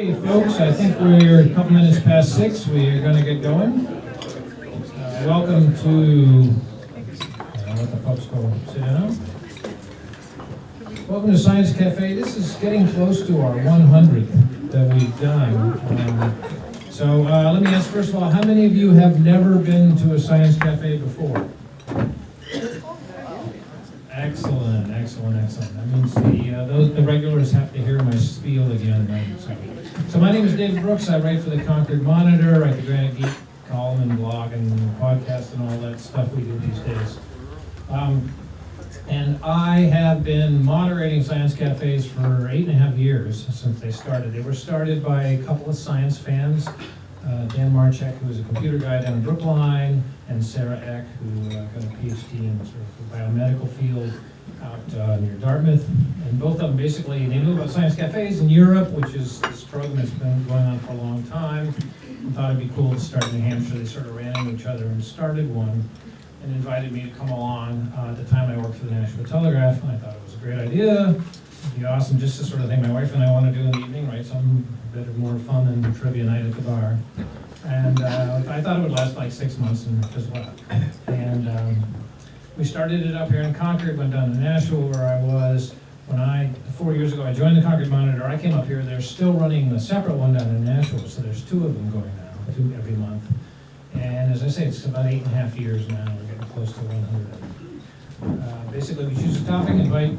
Okay, folks, I think we're a couple minutes past 6. We are going to get going. Welcome to, I'll let the folks go sit down. Welcome to Science Cafe. This is getting close to our 100th that we've done. Let me ask, first of all, how many of you have never been to a Science Cafe before? Excellent. That means the regulars have to hear my spiel again. So my name is David Brooks. I write for the Concord Monitor, write the Granite Geek column and blog and podcast and all that stuff we do these days. And I have been moderating Science Cafes for 8.5 years since they started. They were started by a couple of science fans, Dan Marchek, who was a computer guy down in Brookline, and Sarah Eck, who got a PhD in sort of the biomedical field out near Dartmouth. And both of them basically, they knew about Science Cafes in Europe, which is this program that's been going on for a long time. And thought it'd be cool to start in New Hampshire. They sort of ran into each other and started one and invited me to come along. At the time I worked for the Nashville Telegraph, and I thought it was a great idea. It'd be awesome, just the sort of thing my wife and I want to do in the evening, right? Something better, more fun than trivia night at the bar. And I thought it would last like 6 months and fizzle out. And we started it up here in Concord, went down to Nashville where I was. When 4 years ago I joined the Concord Monitor, I came up here. They're still running a separate one down in Nashville, so there's 2 of them going now, 2 every month. And as I say, it's about 8.5 years now. We're getting close to 100. Basically, we choose a topic, invite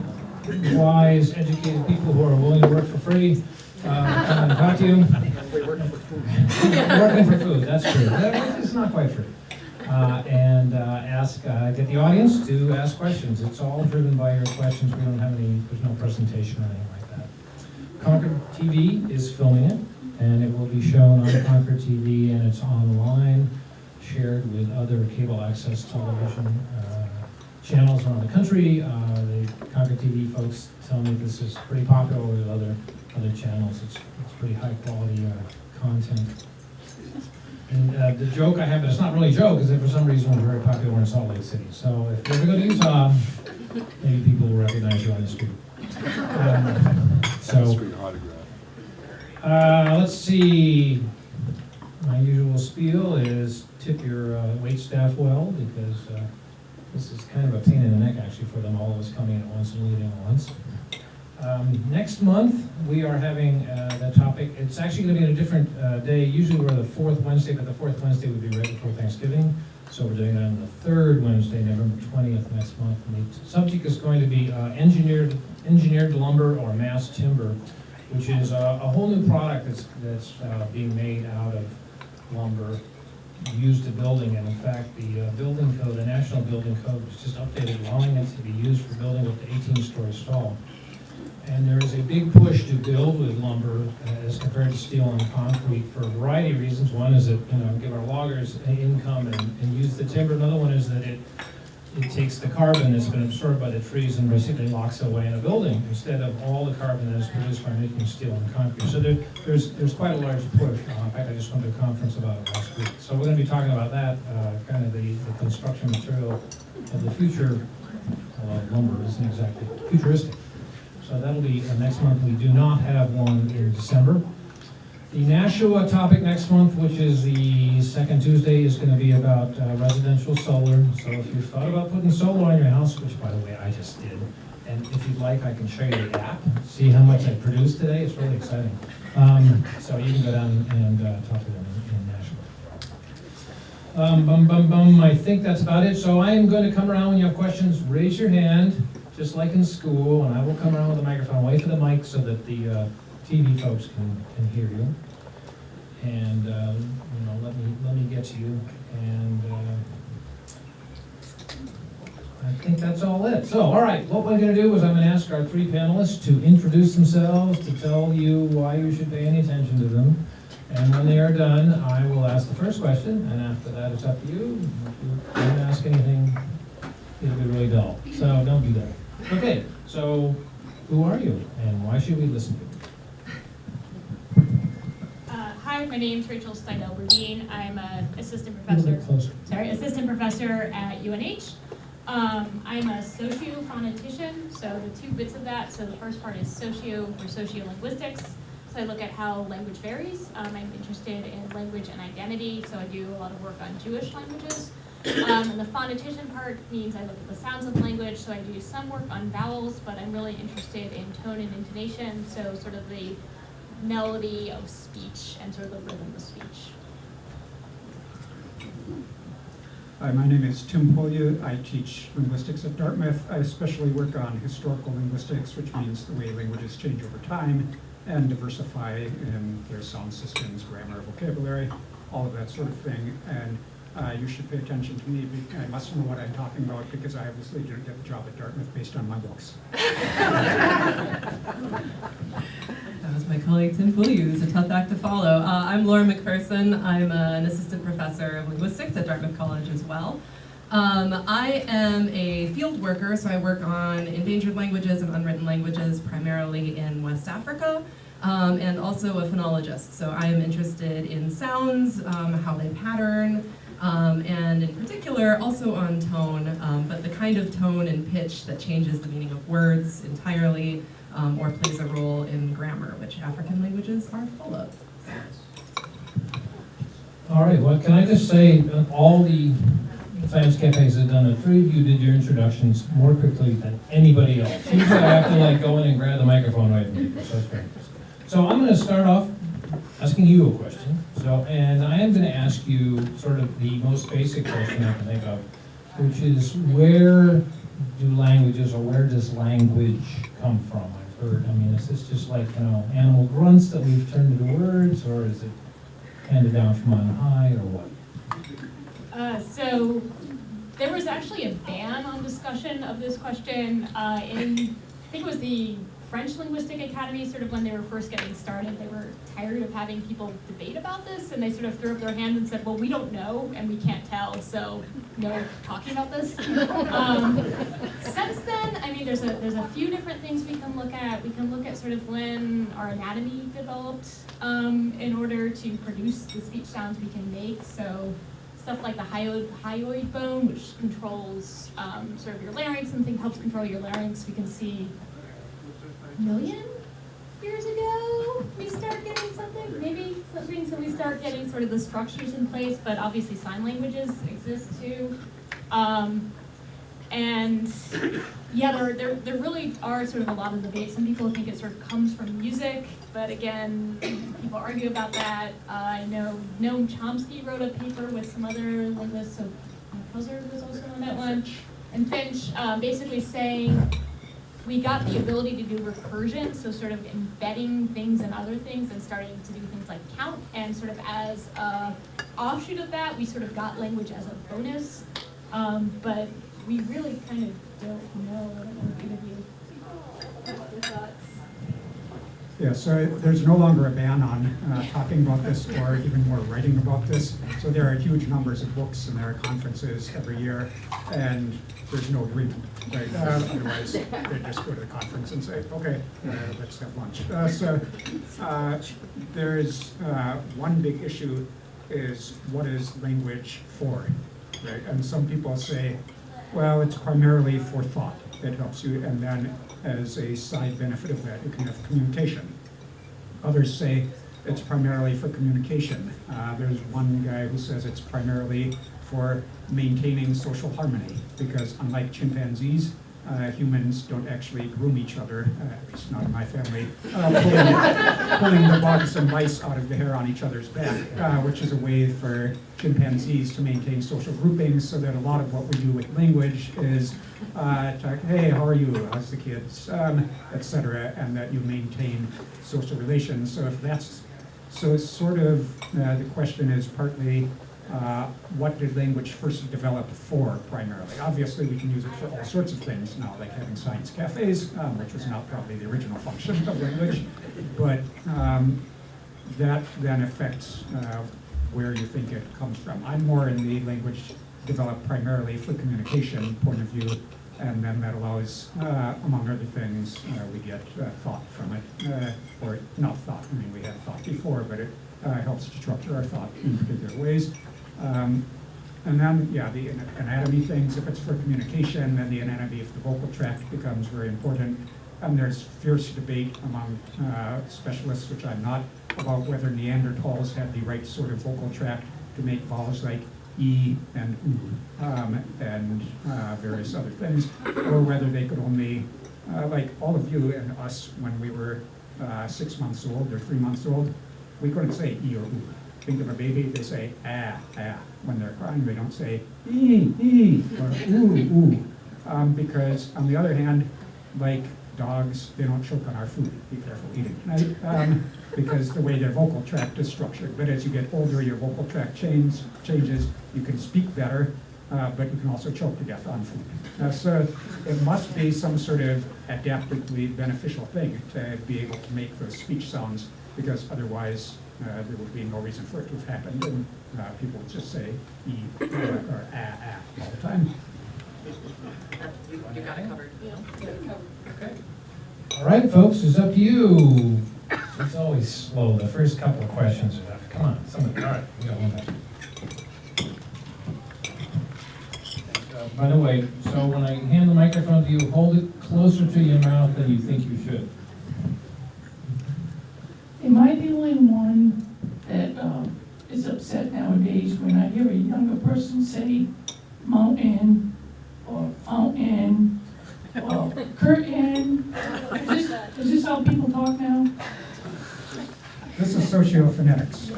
wise, educated people who are willing to work for free. Come and talk to you. Working for food, that's true. It's not quite free. Get the audience to ask questions. It's all driven by your questions. We don't have there's no presentation or anything like that. Concord TV is filming it, and it will be shown on Concord TV, and it's online, shared with other cable access television channels around the country. The Concord TV folks tell me this is pretty popular with other channels. It's pretty high quality content. And the joke I have, but it's not really a joke, is that for some reason we're very popular in Salt Lake City. So if you ever go to Utah, maybe people will recognize you on the street. Let's see. My usual spiel is tip your wait staff well, because this is kind of a pain in the neck actually for them, all of us coming at once and leaving at once. Next month, we are having that topic. It's actually going to be on a different day. Usually we're the 4th Wednesday, but the 4th Wednesday would be right before Thanksgiving. So we're doing it on the 3rd Wednesday, November 20th next month. And the subject is going to be engineered lumber or mass timber, which is a whole new product that's being made out of lumber used to building. And in fact, the building code, the National Building Code, was just updated, allowing it to be used for building up to 18-story tall. And there is a big push to build with lumber as compared to steel and concrete for a variety of reasons. One is that, give our loggers an income and use the timber. Another one is that it takes the carbon that's been absorbed by the trees and basically locks it away in a building instead of all the carbon that is produced by making steel and concrete. So there's quite a large push. In fact, I just went to a conference about it last week. So we're going to be talking about that, kind of the construction material of the future. Lumber isn't exactly futuristic. So that'll be next month. We do not have one in December. The Nashua topic next month, which is the second Tuesday, is going to be about residential solar. So if you've thought about putting solar on your house, which by the way I just did, and if you'd like I can show you the app, see how much I produced today. It's really exciting. So you can go down and talk to them in Nashua. I think that's about it. So I am going to come around. When you have questions, raise your hand, just like in school, and I will come around with the microphone, wait for the mic so that the TV folks can hear you. And let me get to you. And I think that's all it. So, all right, what we're going to do is I'm going to ask our 3 panelists to introduce themselves, to tell you why you should pay any attention to them. And when they are done, I will ask the first question, and after that it's up to you. If you don't ask anything, it'll be really dull. So don't do that. Okay, so who are you, and why should we listen to you? Hi, my name is Rachel Steindel-Rudine. I'm an assistant professor at UNH. I'm a sociophonetician, so the 2 bits of that. So the first part is socio for sociolinguistics. So I look at how language varies. I'm interested in language and identity, so I do a lot of work on Jewish languages. And the phonetician part means I look at the sounds of language, so I do some work on vowels, but I'm really interested in tone and intonation, so sort of the melody of speech and sort of the rhythm of speech. Hi, my name is Tim Polya. I teach linguistics at Dartmouth. I especially work on historical linguistics, which means the way languages change over time and diversify in their sound systems, grammar, vocabulary, all of that sort of thing. And you should pay attention to me. I must know what I'm talking about because I obviously didn't get the job at Dartmouth based on my books. That was my colleague Tim Polya. It's a tough act to follow. I'm Laura McPherson. I'm an assistant professor of linguistics at Dartmouth College as well. I am a field worker, so I work on endangered languages and unwritten languages, primarily in West Africa, and also a phonologist. So I am interested in sounds, how they pattern, and in particular also on tone, but the kind of tone and pitch that changes the meaning of words entirely, or plays a role in grammar, which African languages are full of. All right, well, can I just say, all the science cafes have done, the three of you did your introductions more quickly than anybody else. Usually I have to go in and grab the microphone away from people, so it's great. So I'm gonna start off asking you a question. And I am gonna ask you sort of the most basic question I can think of, which is where do languages, or where does language come from? I've heard, is this just animal grunts that we've turned into words, or is it handed down from on high, or what? So there was actually a ban on discussion of this question in, I think it was the French Linguistic Academy, sort of when they were first getting started. They were tired of having people debate about this, and they sort of threw up their hands and said, well, we don't know, and we can't tell, so no talking about this. Since then, there's a few different things we can look at. We can look at sort of when our anatomy developed in order to produce the speech sounds we can make. So stuff like the hyoid bone, which controls sort of your larynx and helps control your larynx. We can see million years ago we start getting something, so we start getting sort of the structures in place, but obviously sign languages exist too. And yeah, there really are sort of a lot of debates. Some people think it sort of comes from music, but again, people argue about that. I know Noam Chomsky wrote a paper with some other linguists, so Hauser was also on that one, and Finch, basically saying we got the ability to do recursion, so sort of embedding things in other things and starting to do things like count, and sort of as an offshoot of that, we sort of got language as a bonus, but we really kind of don't know. I don't know if either of you have your thoughts. Yeah, so there's no longer a ban on talking about this or even more writing about this. So there are huge numbers of books and there are conferences every year, and there's no agreement, right? Otherwise, they just go to the conference and say, okay, let's have lunch. There's one big issue is what is language for, right? And some people say, well, it's primarily for thought. It helps you, and then as a side benefit of that, you can have communication. Others say it's primarily for communication. There's one guy who says it's primarily for maintaining social harmony, because unlike chimpanzees, humans don't actually groom each other, at least not in my family, pulling the bugs and mice out of the hair on each other's back, which is a way for chimpanzees to maintain social groupings, so that a lot of what we do with language is talk, hey, how are you, how's the kids, etc., and that you maintain social relations. So if that's, so it's sort of, the question is partly, what did language first develop for primarily? Obviously, we can use it for all sorts of things now, like having science cafes, which was not probably the original function of language, but that then affects where you think it comes from. I'm more in the language developed primarily for communication point of view, and then that allows, among other things, we get thought from it, or not thought, we had thought before, but it helps to structure our thought in particular ways. And then, yeah, the anatomy things, if it's for communication, then the anatomy of the vocal tract becomes very important. and there's fierce debate among specialists, which I'm not, about whether Neanderthals had the right sort of vocal tract to make vowels like E and U, and various other things, or whether they could only, like all of you and us when we were 6 months old or 3 months old, we couldn't say E or U. Think of a baby, they say ah, ah. When they're crying, they don't say ee, or ooh. Because on the other hand, like dogs, they don't choke on our food. Be careful eating tonight, because the way their vocal tract is structured. But as you get older, your vocal tract changes. You can speak better, but you can also choke to death on food. So it must be some sort of adaptively beneficial thing to be able to make those speech sounds, because otherwise there would be no reason for it to have happened, and people would just say E or ah all the time. You got it covered. Okay. All right, folks, it's up to you. It's always slow. The first couple of questions are come on, somebody. All right, we got one back. By the way, so when I hand the microphone to you, hold it closer to your mouth than you think you should. Am I the only one that is upset nowadays when I hear a younger person say mountain or fountain or curtain? Is this how people talk now? This is sociophonetics.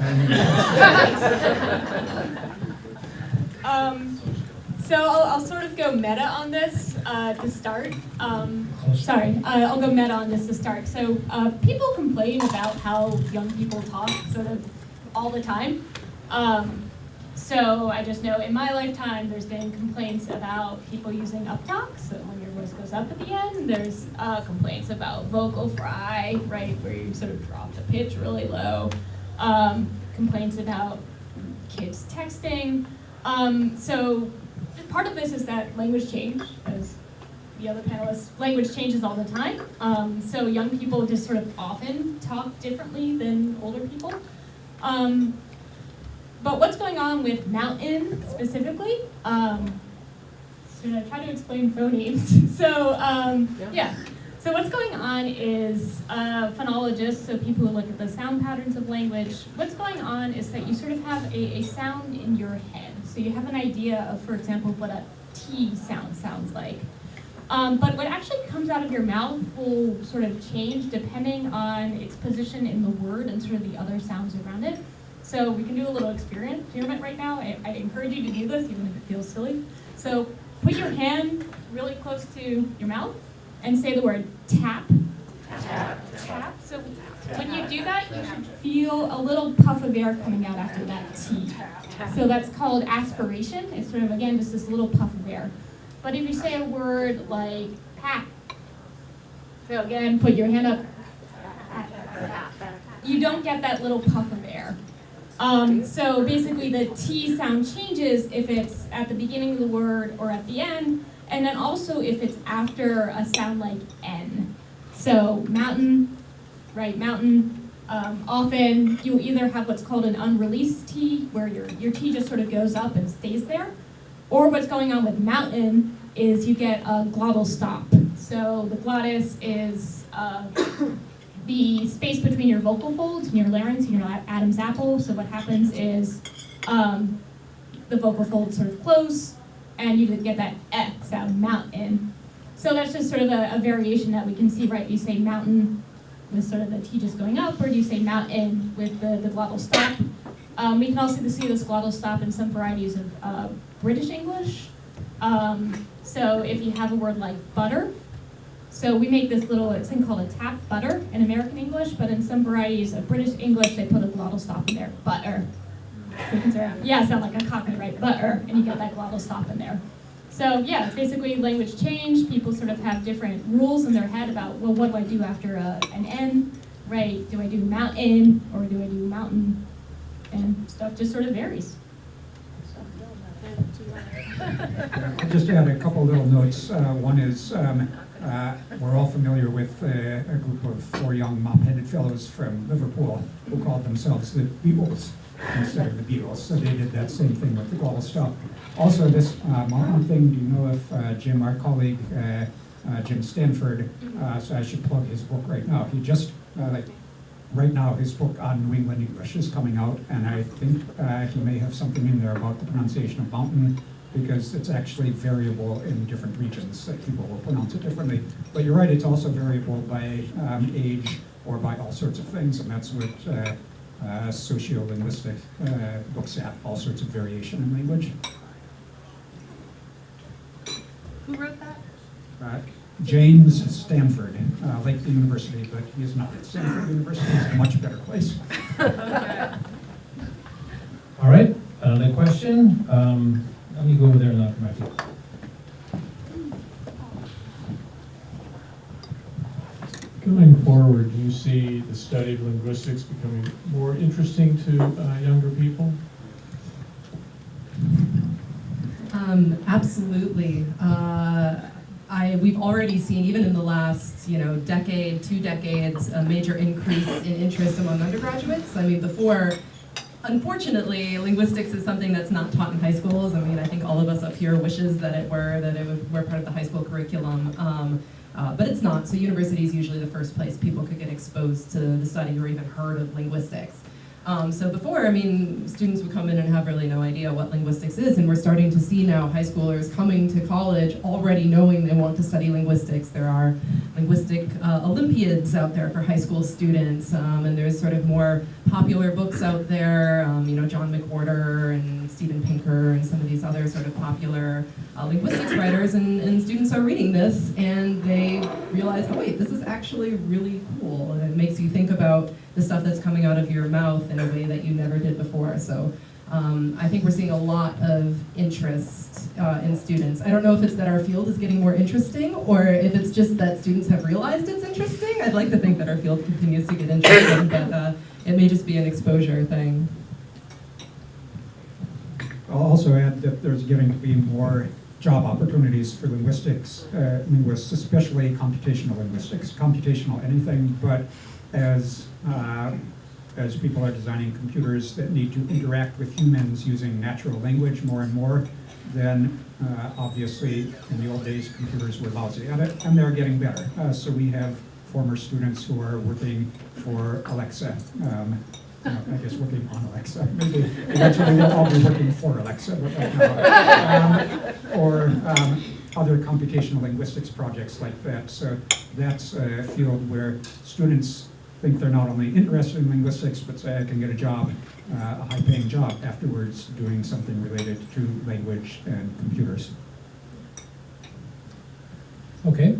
So I'll sort of go meta on this to start. I'll go meta on this to start. So people complain about how young people talk sort of all the time. So I just know in my lifetime there's been complaints about people using uptalk, so when your voice goes up at the end. There's complaints about vocal fry, right, where you sort of drop the pitch really low. Complaints about kids texting. So part of this is that language change, as the other panelists, language changes all the time. So young people just sort of often talk differently than older people. But what's going on with mountain specifically? Should I try to explain phonemes? So yeah. So what's going on is phonologists, so people who look at the sound patterns of language, what's going on is that you sort of have a sound in your head. So you have an idea of, for example, what a T sound sounds like. But what actually comes out of your mouth will sort of change depending on its position in the word and sort of the other sounds around it. So we can do a little experiment right now. I encourage you to do this, even if it feels silly. So put your hand really close to your mouth and say the word tap. Tap. Tap. So when you do that, you should feel a little puff of air coming out after that T. So that's called aspiration. It's sort of, again, just this little puff of air. But if you say a word like pat, so again, put your hand up, you don't get that little puff of air. So basically the T sound changes if it's at the beginning of the word or at the end, and then also if it's after a sound like N. So mountain, right, mountain. Often you'll either have what's called an unreleased T, where your T just sort of goes up and stays there, or what's going on with mountain is you get a glottal stop. So the glottis is the space between your vocal folds and your larynx and your Adam's apple. So what happens is the vocal folds sort of close, and you get that eh sound, mountain. So that's just sort of a variation that we can see, right? You say mountain with sort of the T just going up, or do you say mountain with the glottal stop? We can also see this glottal stop in some varieties of British English. So if you have a word like butter, so we make this little thing called a tap butter in American English, but in some varieties of British English, they put a glottal stop in there, butter. Yeah, sound like a cockney, right? Butter, and you get that glottal stop in there. So yeah, it's basically language change. People sort of have different rules in their head about, well, what do I do after an N, right? Do I do mountain, or do I do mountain? And stuff just sort of varies. I'll just add a couple little notes. One is we're all familiar with a group of 4 young mop-headed fellows from Liverpool who called themselves the Beatles instead of the Beatles. So they did that same thing with the glottal stop. Also, this mountain thing, do you know if Jim, our colleague, Jim Stanford, so I should plug his book right now. He just, right now, his book on New England English is coming out, and I think he may have something in there about the pronunciation of mountain, because it's actually variable in different regions, that people will pronounce it differently. But you're right, it's also variable by age or by all sorts of things, and that's what sociolinguistic looks at, all sorts of variation in language. Who wrote that? James Stanford, like the university, but he is not. Stanford University is a much better place. All right, another question. Let me go over there and look for my feet. Going forward, do you see the study of linguistics becoming more interesting to younger people? Absolutely. We've already seen, even in the last, decade, 2 decades, a major increase in interest among undergraduates. I mean, before, unfortunately, linguistics is something that's not taught in high schools. I mean, I think all of us up here wishes that it were part of the high school curriculum. But it's not, so university is usually the first place people could get exposed to the study or even heard of linguistics. So before, students would come in and have really no idea what linguistics is, and we're starting to see now high schoolers coming to college already knowing they want to study linguistics. There are linguistic Olympiads out there for high school students, and there's sort of more popular books out there, John McWhorter and Steven Pinker and some of these other sort of popular linguistics writers, and students are reading this and they realize, oh wait, this is actually really cool, and it makes you think about the stuff that's coming out of your mouth in a way that you never did before. So I think we're seeing a lot of interest in students. I don't know if it's that our field is getting more interesting or if it's just that students have realized it's interesting. I'd like to think that our field continues to get interesting, but it may just be an exposure thing. I'll also add that there's getting to be more job opportunities for linguistics, linguists, especially computational linguistics, computational anything, but as people are designing computers that need to interact with humans using natural language more and more, then obviously in the old days computers were lousy at it, and they're getting better. So we have former students who are working for Alexa, I guess working on Alexa. Maybe eventually they'll all be working for Alexa, but right now. Or other computational linguistics projects like that. So that's a field where students think they're not only interested in linguistics, but say I can get a job, a high-paying job afterwards doing something related to language and computers. Okay.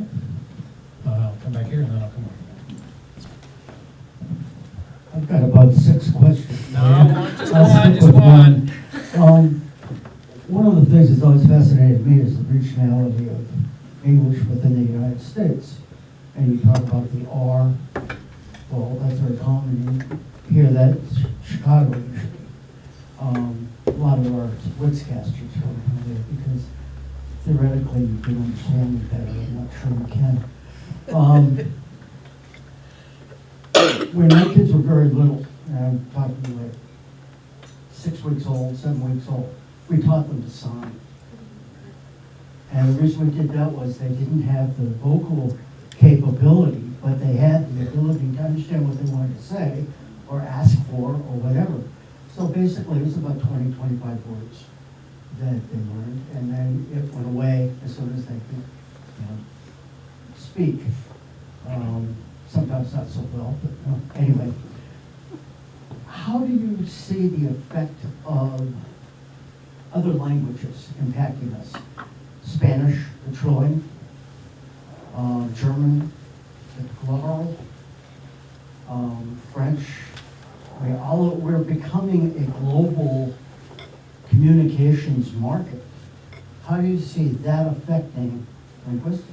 I'll come back here and then I'll come over. I've got about 6 questions. No, just I'll one, stick just with one. One of the things that's always fascinated me is the regionality of English within the United States. And you talk about the R, well, that's very common. You hear that in Chicago usually. A lot of our witscasters come from there because theoretically you can understand me better. I'm not sure you can. When my kids were very little, and I'm talking like 6 weeks old, 7 weeks old, we taught them to sign. And the reason we did that was they didn't have the vocal capability, but they had the ability to understand what they wanted to say or ask for or whatever. So basically it was about 20, 25 words that they learned, and then it went away as soon as they could speak. Sometimes not so well, but anyway. How do you see the effect of other languages impacting us? Spanish, the trilling, German, the glottal, French. We're becoming a global communications market. How do you see that affecting linguistics?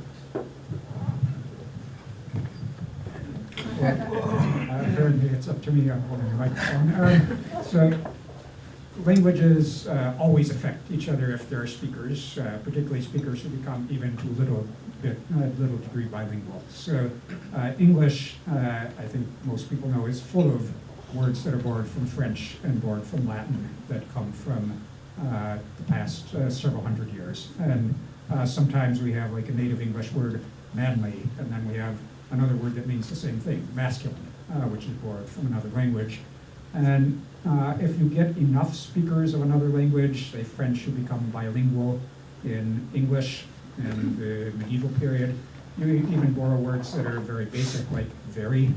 Apparently it's up to me, I'm holding the microphone. So languages always affect each other if there are speakers, particularly speakers who become even to a little degree bilingual. So English, I think most people know, is full of words that are borrowed from French and borrowed from Latin that come from the past several hundred years. And sometimes we have like a native English word manly, and then we have another word that means the same thing, masculine, which is borrowed from another language. And if you get enough speakers of another language, say French, who become bilingual in English in the medieval period, you even borrow words that are very basic, like very,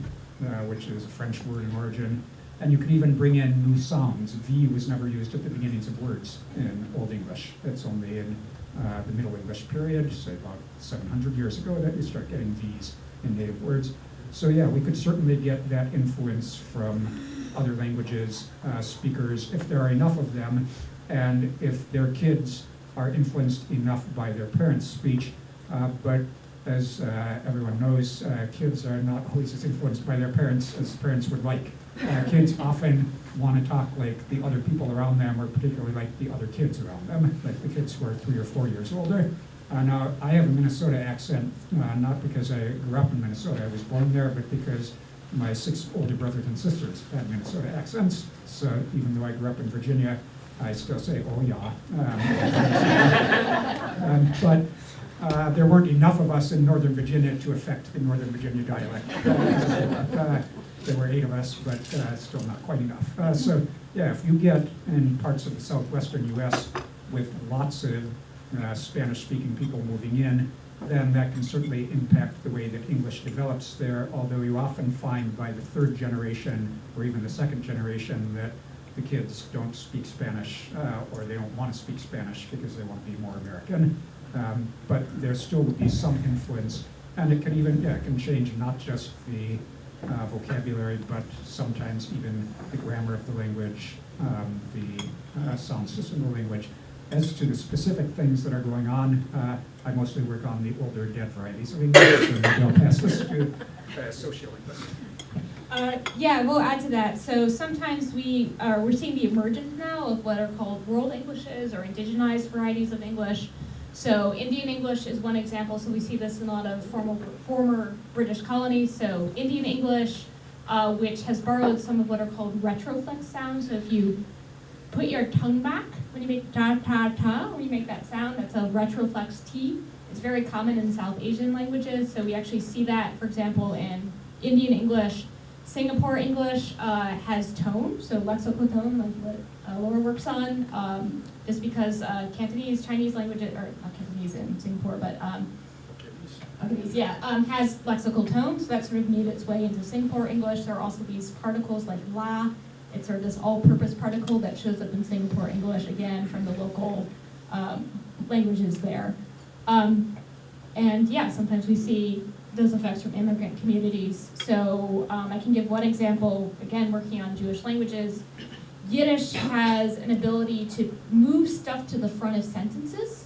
which is a French word in origin. And you can even bring in new sounds. V was never used at the beginnings of words in Old English. It's only in the Middle English period, say about 700 years ago, that you start getting V's in native words. So yeah, we could certainly get that influence from other languages, speakers, if there are enough of them, and if their kids are influenced enough by their parents' speech. But as everyone knows, kids are not always as influenced by their parents as parents would like. Kids often want to talk like the other people around them, or particularly like the other kids around them, like the kids who are 3 or 4 years older. Now, I have a Minnesota accent, not because I grew up in Minnesota, I was born there, but because my 6 older brothers and sisters had Minnesota accents. So even though I grew up in Virginia, I still say, oh yeah. But there weren't enough of us in Northern Virginia to affect the Northern Virginia dialect. There were 8 of us, but still not quite enough. So yeah, if you get in parts of the southwestern US with lots of Spanish-speaking people moving in, then that can certainly impact the way that English develops there, although you often find by the 3rd generation or even the 2nd generation that the kids don't speak Spanish or they don't want to speak Spanish because they want to be more American. But there still would be some influence, and it can even, it can change not just the vocabulary, but sometimes even the grammar of the language, the sound system of the language. As to the specific things that are going on, I mostly work on the older dead varieties of English, and I'll pass this to sociolinguists. Yeah, we'll add to that. So sometimes we're seeing the emergence now of what are called world Englishes or indigenized varieties of English. So Indian English is one example. So we see this in a lot of former British colonies. So Indian English, which has borrowed some of what are called retroflex sounds. So if you put your tongue back when you make ta ta ta, when you make that sound, that's a retroflex T. It's very common in South Asian languages. So we actually see that, for example, in Indian English. Singapore English has tone, so lexical tone, like what Laura works on, just because Cantonese, Chinese languages, or not Cantonese in Singapore, but Cantonese, has lexical tone, so that sort of made its way into Singapore English. There are also these particles like la. It's sort of this all-purpose particle that shows up in Singapore English, again, from the local languages there. And yeah, sometimes we see those effects from immigrant communities. So I can give one example, again, working on Jewish languages. Yiddish has an ability to move stuff to the front of sentences.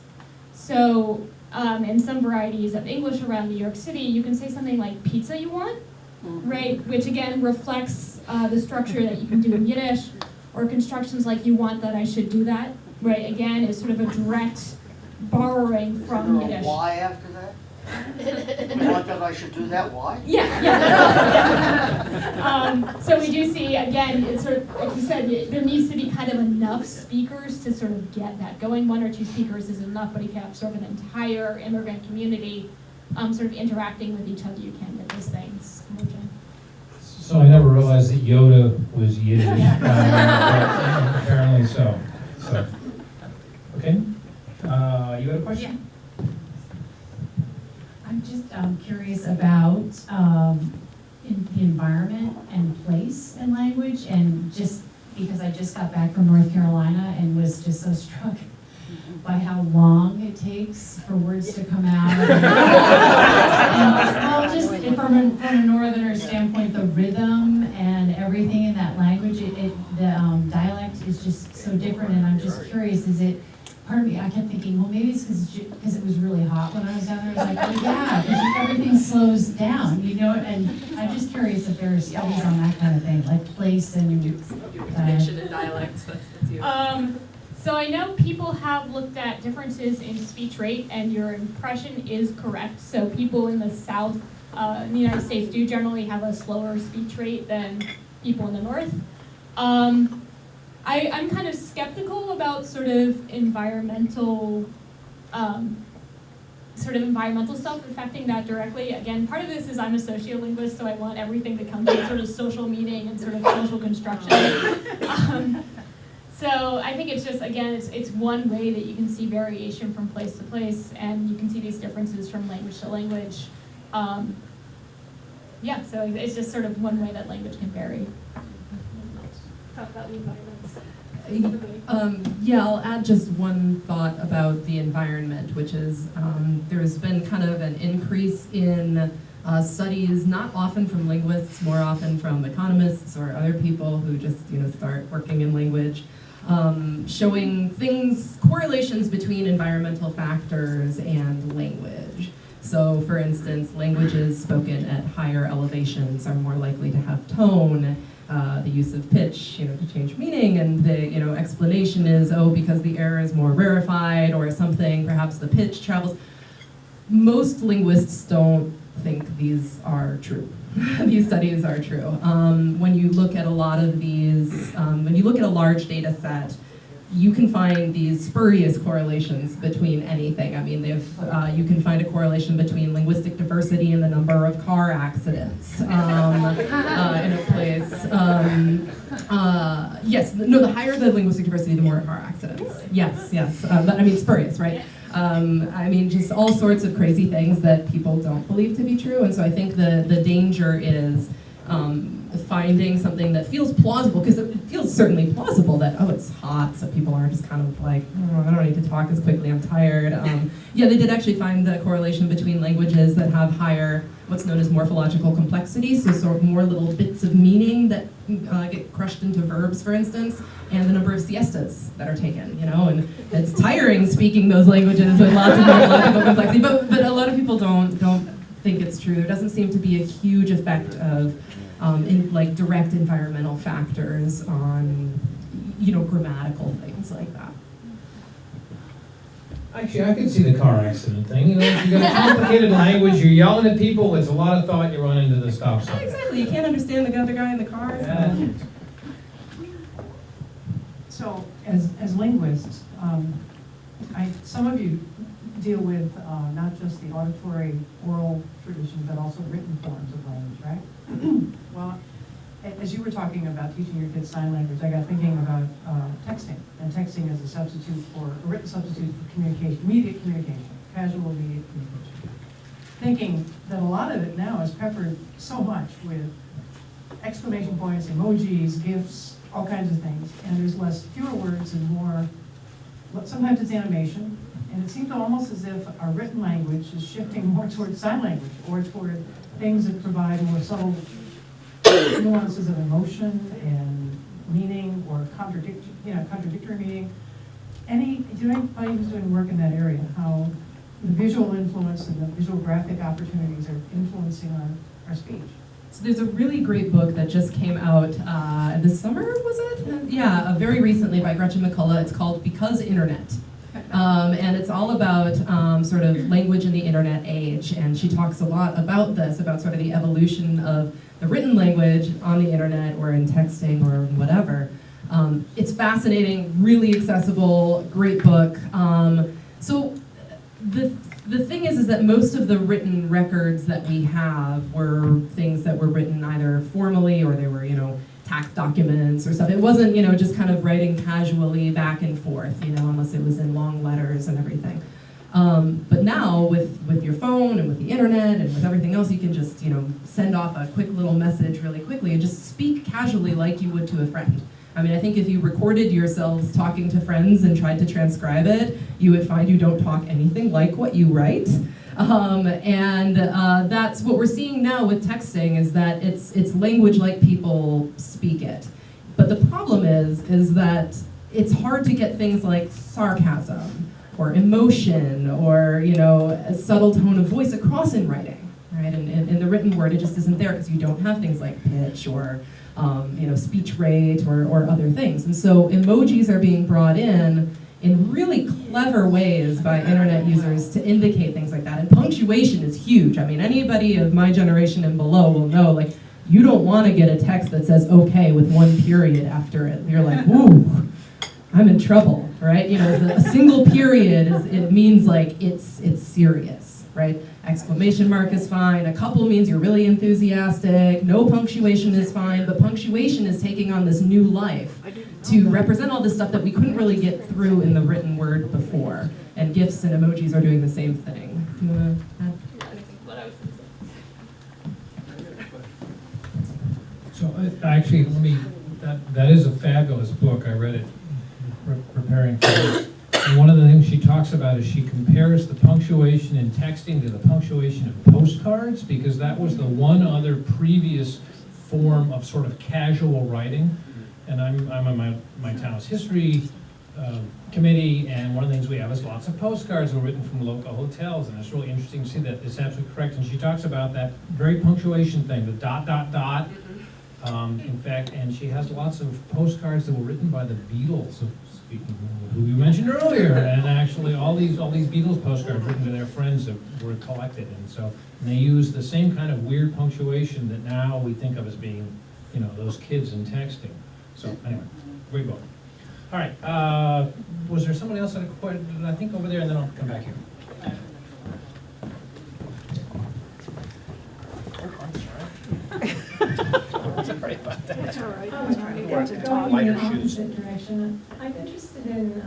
So in some varieties of English around New York City, you can say something like pizza you want, right? Which again reflects the structure that you can do in Yiddish, or constructions like you want that I should do that, right? Again, is sort of a direct borrowing from Yiddish. Why after that? You want that I should do that? Why? So we do see, again, it's sort of, like you said, there needs to be kind of enough speakers to sort of get that going. 1 or 2 speakers is enough, but if you have sort of an entire immigrant community sort of interacting with each other, you can get those things emerging. So I never realized that Yoda was Yiddish, but apparently so. Okay, you had a question? I'm just curious about in the environment and place in language, and just because I just got back from North Carolina and was just so struck by how long it takes for words to come out. Well, just from a northerner standpoint, the rhythm and everything in that language, the dialect is just so different, and I'm just curious, is it, part of me, I kept thinking, well, maybe it's because it was really hot when I was down there. I was like, oh yeah, because everything slows down, you know? And I'm just curious if there's studies on that kind of thing, like place and Diction and dialects, that's you. So I know people have looked at differences in speech rate, and your impression is correct. So people in the South, in the United States, do generally have a slower speech rate than people in the North. I'm kind of skeptical about sort of environmental sort of environmental stuff affecting that directly. Again, part of this is I'm a sociolinguist, so I want everything to come to sort of social meaning and sort of social construction. So I think it's just, again, it's one way that you can see variation from place to place, and you can see these differences from language to language. Yeah, so it's just sort of one way that language can vary. Talk about the environments. Yeah, I'll add just one thought about the environment, which is there's been kind of an increase in studies, not often from linguists, more often from economists or other people who just start working in language, showing correlations between environmental factors and language. So, for instance, languages spoken at higher elevations are more likely to have tone. The use of pitch, to change meaning, and the explanation is, because the air is more rarefied or something, perhaps the pitch travels. Most linguists don't think these are true. These studies are true. When you look at a lot of these, when you look at a large data set, you can find these spurious correlations between anything. I mean, you can find a correlation between linguistic diversity and the number of car accidents in a place. The higher the linguistic diversity, the more car accidents. Yes. But I mean, spurious, right? Just all sorts of crazy things that people don't believe to be true. And so I think the danger is finding something that feels plausible, because it feels certainly plausible that, it's hot, so people are just kind of like, I don't need to talk as quickly, I'm tired. They did actually find the correlation between languages that have higher, what's known as morphological complexity, so sort of more little bits of meaning that get crushed into verbs, for instance, and the number of siestas that are taken, and it's tiring speaking those languages with lots of morphological complexity, but a lot of people don't think it's true. There doesn't seem to be a huge effect of direct environmental factors on, grammatical things like that. Actually, I can see the car accident thing. If you got a complicated language, you're yelling at people, it's a lot of thought, you run into the stop sign. Exactly, you can't understand the other guy in the car. Yeah. So, as linguists, some of you deal with not just the auditory oral tradition, but also written forms of language, right? Well, as you were talking about teaching your kids sign language, I got thinking about texting, and texting as a written substitute for communication, immediate communication, casual immediate communication. Thinking that a lot of it now is peppered so much with exclamation points, emojis, GIFs, all kinds of things, and there's fewer words and more, sometimes it's animation, and it seems almost as if our written language is shifting more towards sign language, or toward things that provide more subtle nuances of emotion and meaning, or contradictory meaning. Do anybody who's doing work in that area, how the visual influence and the visual graphic opportunities are influencing our speech? So there's a really great book that just came out this summer, was it? Yeah, very recently by Gretchen McCullough. It's called Because Internet. And it's all about sort of language in the internet age, and she talks a lot about this, about sort of the evolution of the written language on the internet or in texting or whatever. It's fascinating, really accessible, great book. So the thing is that most of the written records that we have were things that were written either formally, or they were, tax documents or stuff. It wasn't, just kind of writing casually back and forth, unless it was in long letters and everything. But now with your phone and with the internet and with everything else, you can just, send off a quick little message really quickly and just speak casually like you would to a friend. I mean, I think if you recorded yourselves talking to friends and tried to transcribe it, you would find you don't talk anything like what you write. That's what we're seeing now with texting, is that it's language like people speak it. But the problem is that it's hard to get things like sarcasm or emotion or a subtle tone of voice across in writing, right? And in the written word, it just isn't there because you don't have things like pitch or speech rate or other things. And so emojis are being brought in really clever ways by internet users to indicate things like that. And punctuation is huge. I mean, anybody of my generation and below will know, you don't want to get a text that says okay with one period after it. You're like, woo. I'm in trouble, right? A single period it means like it's serious, right? Exclamation mark is fine. A couple means you're really enthusiastic. No punctuation is fine, but punctuation is taking on this new life to represent all this stuff that we couldn't really get through in the written word before. And GIFs and emojis are doing the same thing. Do you want to add? So actually, that is a fabulous book. I read it preparing for this. And one of the things she talks about is she compares the punctuation in texting to the punctuation in postcards, because that was the one other previous form of sort of casual writing. And I'm on my town's history committee, and one of the things we have is lots of postcards that were written from local hotels, and it's really interesting to see that it's absolutely correct. And she talks about that very punctuation thing, the dot, dot, dot. In fact, and she has lots of postcards that were written by the Beatles, speaking of who you mentioned earlier, and actually all these Beatles postcards written to their friends that were collected, and they use the same kind of weird punctuation that now we think of as being, those kids in texting. So anyway, great book. All right, was there someone else that had a question? I think over there, and then I'll come back here. Sorry about that. That's all right. Wearing lighter shoes. Direction. I'm interested in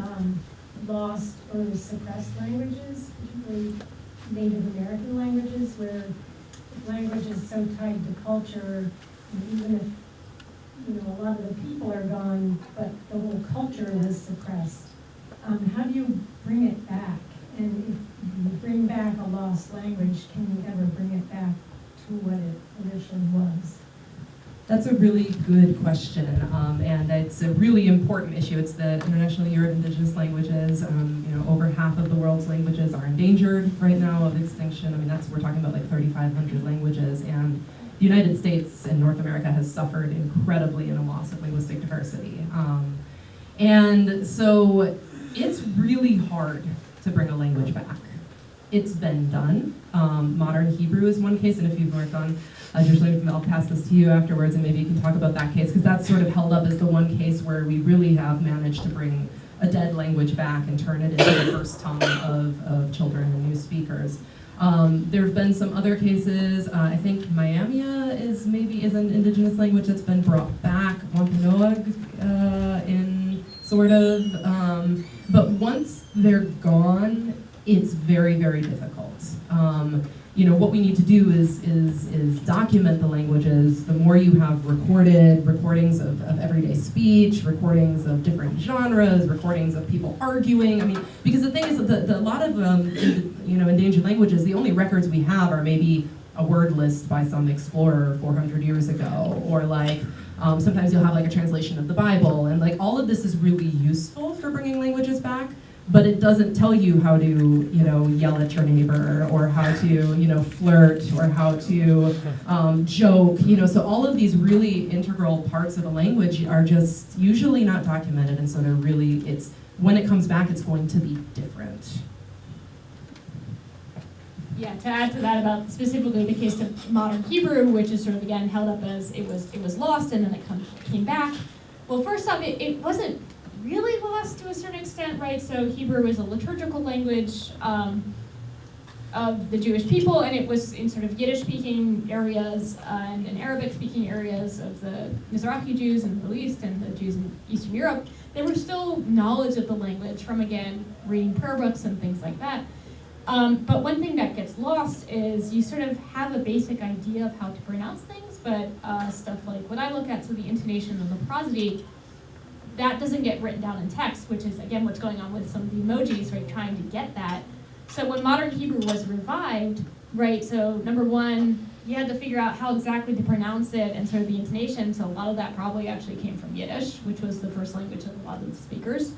lost or suppressed languages, particularly Native American languages, where language is so tied to culture, and even if a lot of the people are gone, but the whole culture is suppressed. How do you bring it back? And if you bring back a lost language, can you ever bring it back to what it initially was? That's a really good question, and it's a really important issue. It's the International Year of Indigenous Languages. Over half of the world's languages are endangered right now of extinction. I mean, we're talking about like 3,500 languages, and the United States and North America has suffered incredibly in a loss of linguistic diversity. And so it's really hard to bring a language back. It's been done. Modern Hebrew is one case, and if you've worked on Jewish language, I'll pass this to you afterwards, and maybe you can talk about that case, because that's sort of held up as the one case where we really have managed to bring a dead language back and turn it into the first tongue of children and new speakers. There have been some other cases. I think Miamia is an indigenous language that's been brought back. Wampanoag in sort of. But once they're gone, it's very, very difficult. What we need to do is document the languages. The more you have recordings of everyday speech, recordings of different genres, recordings of people arguing. I mean, because the thing is that a lot of endangered languages, the only records we have are maybe a word list by some explorer 400 years ago, or sometimes you'll have a translation of the Bible, and all of this is really useful for bringing languages back. But it doesn't tell you how to, yell at your neighbor, or how to, flirt, or how to joke, So all of these really integral parts of a language are just usually not documented, and so when it comes back, it's going to be different. Yeah, to add to that about specifically the case of modern Hebrew, which is sort of again held up as it was lost and then it came back. Well, first off, it wasn't really lost to a certain extent, right? So Hebrew is a liturgical language of the Jewish people, and it was in sort of Yiddish-speaking areas and Arabic-speaking areas of the Mizrahi Jews in the Middle East and the Jews in Eastern Europe. There was still knowledge of the language from, again, reading prayer books and things like that. But one thing that gets lost is you sort of have a basic idea of how to pronounce things, but stuff like what I look at, so the intonation and the prosody, that doesn't get written down in text, which is, again, what's going on with some of the emojis, right, trying to get that. So when modern Hebrew was revived, right, so number one, you had to figure out how exactly to pronounce it and sort of the intonation, so a lot of that probably actually came from Yiddish, which was the first language of a lot of the speakers.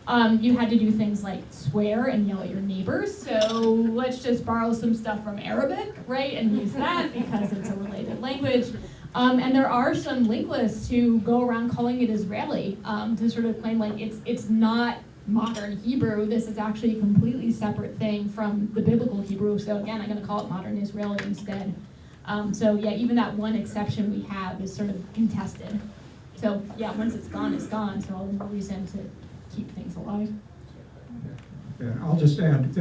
You had to do things like swear and yell at your neighbors, so let's just borrow some stuff from Arabic, right, and use that because it's a related language. And there are some linguists who go around calling it Israeli to sort of claim it's not modern Hebrew. This is actually a completely separate thing from the biblical Hebrew. So again, I'm going to call it modern Israeli instead. So yeah, even that one exception we have is sort of contested. So yeah, once it's gone, it's gone. So all the more reason keep things alive. And I'll just add,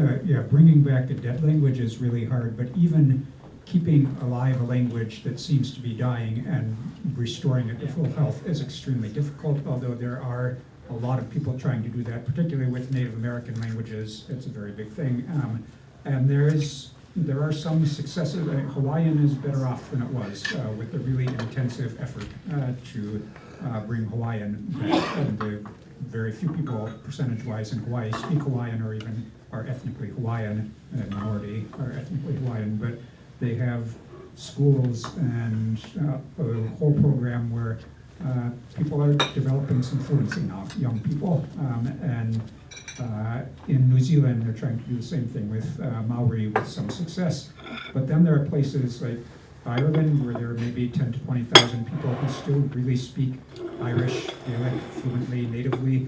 bringing back a dead language is really hard, but even keeping alive a language that seems to be dying and restoring it to full health is extremely difficult, although there are a lot of people trying to do that, particularly with Native American languages. It's a very big thing. And there are some successes. Hawaiian is better off than it was with a really intensive effort to bring Hawaiian back. And the very few people, percentage-wise, in Hawaii speak Hawaiian or even are ethnically Hawaiian, and minority are ethnically Hawaiian, but they have schools and a whole program where people are developing some fluency now, young people. And in New Zealand, they're trying to do the same thing with Maori with some success. But then there are places like Ireland where there are maybe 10 to 20,000 people who still really speak Irish dialect fluently, natively.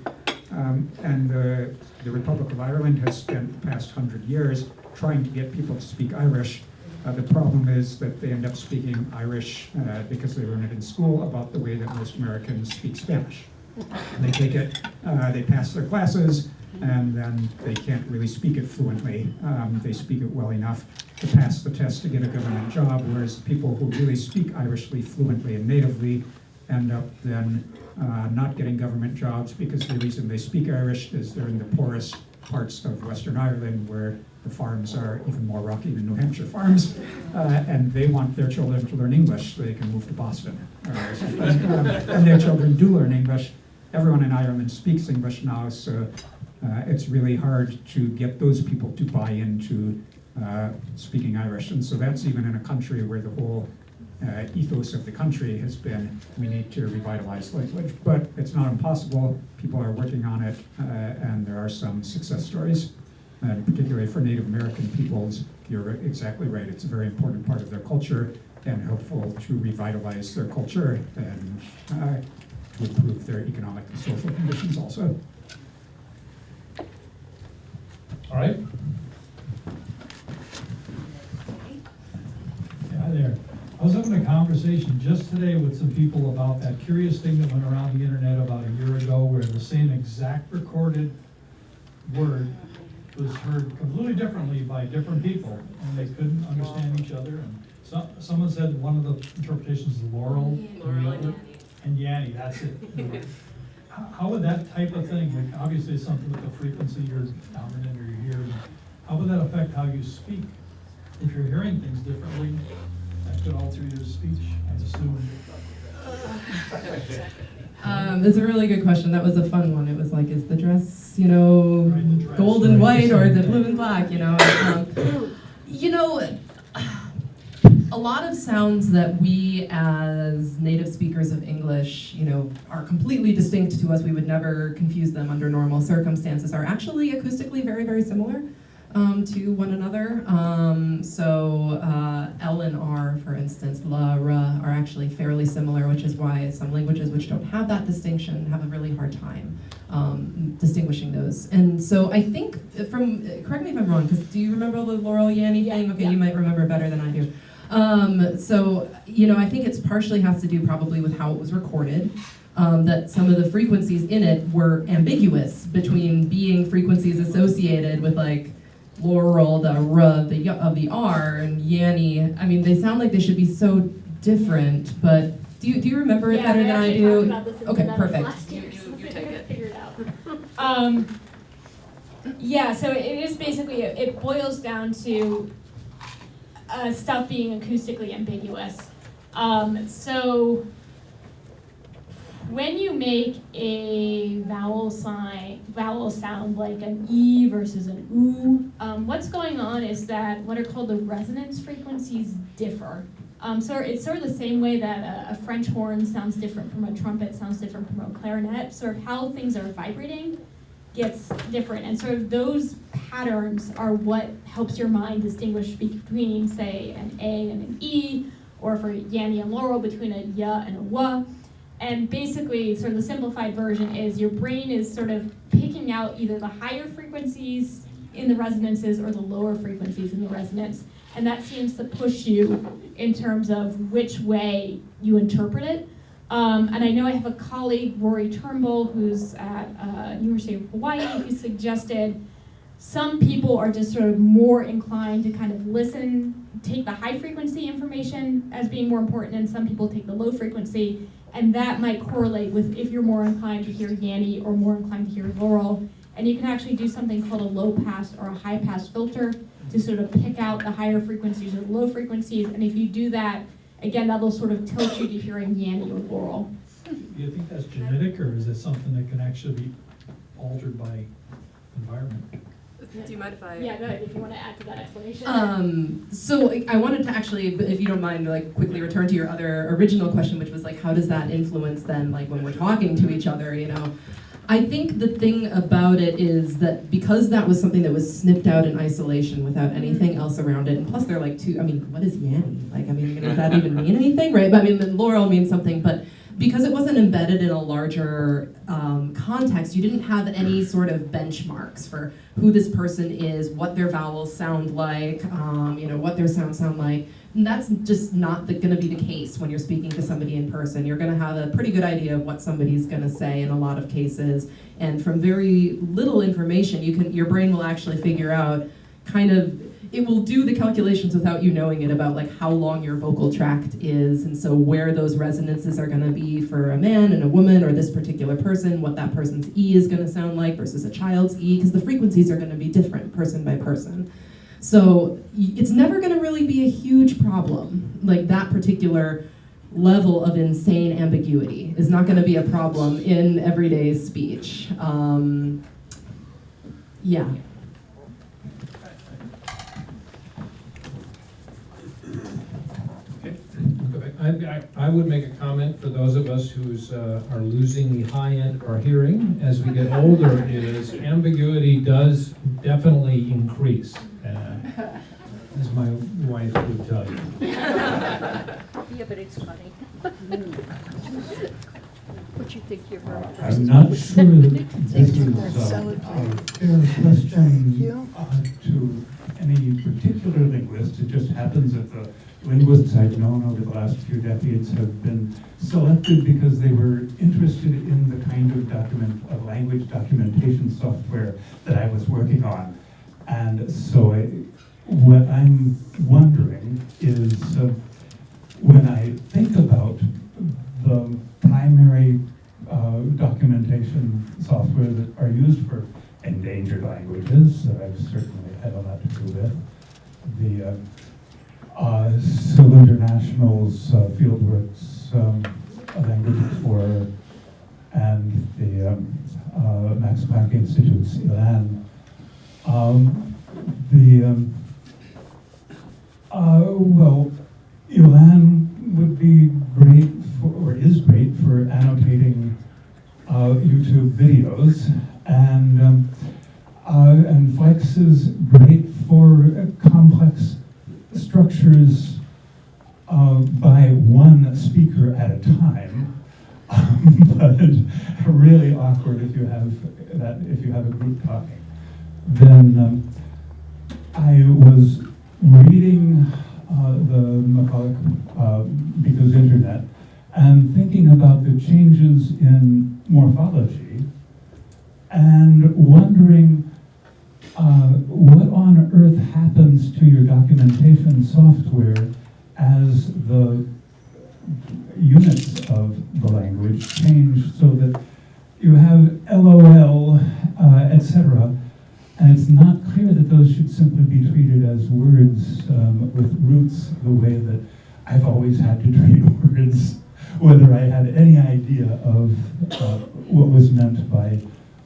And the Republic of Ireland has spent the past 100 years trying to get people to speak Irish. The problem is that they end up speaking Irish because they learn it in school about the way that most Americans speak Spanish. They take it, they pass their classes, and then they can't really speak it fluently. They speak it well enough to pass the test to get a government job, whereas people who really speak Irishly fluently and natively end up then not getting government jobs because the reason they speak Irish is they're in the poorest parts of Western Ireland where the farms are even more rocky than New Hampshire farms, and they want their children to learn English so they can move to Boston. And their children do learn English. Everyone in Ireland speaks English now, so it's really hard to get those people to buy into speaking Irish. And so that's even in a country where the whole ethos of the country has been, we need to revitalize language. But it's not impossible. People are working on it, and there are some success stories. And particularly for Native American peoples, you're exactly right. It's a very important part of their culture and helpful to revitalize their culture and to improve their economic and social conditions also. All right? Hi there. I was having a conversation just today with some people about that curious thing that went around the internet about a year ago where the same exact recorded word was heard completely differently by different people, and they couldn't understand each other. And someone said one of the interpretations is Laurel, and Yanni, that's it. How would that type of thing, like obviously it's something with the frequency you're dominant or you're hearing, how would that affect how you speak? If you're hearing things differently, that could alter your speech, I assume. That's a really good question. That was a fun one. It was like, is the dress, gold and white, or is it blue and black, a lot of sounds that we as native speakers of English, are completely distinct to us. We would never confuse them under normal circumstances, are actually acoustically very, very similar to one another. So L and R, for instance, la, ra, are actually fairly similar, which is why some languages which don't have that distinction have a really hard time distinguishing those. And so I think, correct me if I'm wrong, because do you remember the Laurel Yanni thing? Okay, you might remember better than I do. So, I think it's partially has to do probably with how it was recorded. That some of the frequencies in it were ambiguous between being frequencies associated with like Laurel, the R of the R, and Yanni. I mean, they sound like they should be so different, but do you remember it better than I do? Okay, perfect. You take it. Figure it out. So it is basically, it boils down to stuff being acoustically ambiguous. So when you make a vowel sound like an E versus an oo, what's going on is that what are called the resonance frequencies differ. So it's sort of the same way that a French horn sounds different from a trumpet, sounds different from a clarinet. Sort of how things are vibrating gets different, and sort of those patterns are what helps your mind distinguish between, say, an A and an E, or for Yanni and Laurel, between a ya and a wa. And basically, sort of the simplified version is your brain is sort of picking out either the higher frequencies in the resonances or the lower frequencies in the resonance. And that seems to push you in terms of which way you interpret it. And I know I have a colleague, Rory Turnbull, who's at University of Hawaii, who suggested some people are just sort of more inclined to kind of listen, take the high frequency information as being more important, and some people take the low frequency, and that might correlate with if you're more inclined to hear Yanny or more inclined to hear Laurel. And you can actually do something called a low pass or a high pass filter to sort of pick out the higher frequencies or the low frequencies, and if you do that, again, that'll sort of tilt you to hearing Yanny or Laurel. Do you think that's genetic, or is it something that can actually be altered by environment? Do you mind if I? Yeah, go ahead, if you want to add to that explanation. So I wanted to actually, if you don't mind, like quickly return to your other original question, which was like, how does that influence then, like when we're talking to each other, you know? I think the thing about it is that because that was something that was snipped out in isolation without anything else around it, and plus they're like I mean, what is Yanny? Like, I mean, does that even mean anything, right? But I mean, the Laurel means something, but because it wasn't embedded in a larger context, you didn't have any sort of benchmarks for who this person is, what their vowels sound like, you know, what their sounds sound like. And that's just not going to be the case when you're speaking to somebody in person. You're going to have a pretty good idea of what somebody's going to say in a lot of cases. And from very little information, your brain will actually figure out it will do the calculations without you knowing it about like how long your vocal tract is, and so where those resonances are going to be for a man and a woman or this particular person, what that person's E is going to sound like versus a child's E, because the frequencies are going to be different person by person. So it's never going to really be a huge problem. Like that particular level of insane ambiguity is not going to be a problem in everyday speech. Yeah. I would make a comment for those of us who are losing the high end of our hearing as we get older, is ambiguity does definitely increase, as my wife would tell you. Yeah, but it's funny. What you think you're right. I'm not sure that this is a fair question to any particular linguist. It just happens that the linguists I've known over the last few decades have been selected because they were interested in the kind of language documentation software that I was working on. And so what I'm wondering is when I think about the primary documentation software that are used for endangered languages, that I've certainly had a lot to do with, the Civil International's Fieldworks Language Explorer, and the Max Planck Institute's ELAN. Well, ELAN would be great for, or is great for annotating YouTube videos, and Flex is great for complex structures by one speaker at a time, but really awkward if you have a group talking. Then I was reading the Macaulay Because Internet and thinking about the changes in morphology and wondering what on earth happens to your documentation software as the units of the language change, so that you have LOL, etc., and it's not clear that those should simply be treated as words with roots the way that I've always had to treat words, whether I had any idea of what was meant by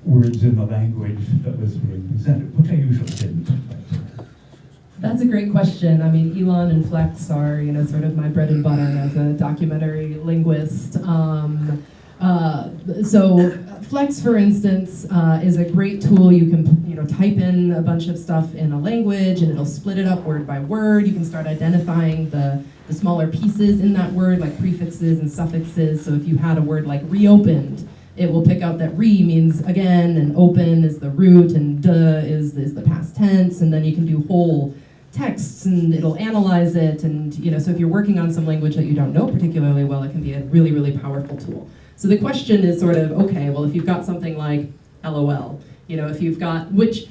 words in the language that was being presented, which I usually didn't. That's a great question. I mean, Elon and Flex are, sort of my bread and butter as a documentary linguist. So Flex, for instance, is a great tool. You can, type in a bunch of stuff in a language, and it'll split it up word by word. You can start identifying the smaller pieces in that word, like prefixes and suffixes. So if you had a word like reopened, it will pick out that re means again, and open is the root, and duh is the past tense, and then you can do whole texts and it'll analyze it, and so if you're working on some language that you don't know particularly well, it can be a really, really powerful tool. So the question is sort of, okay, well, if you've got something like LOL, if you've got, okay,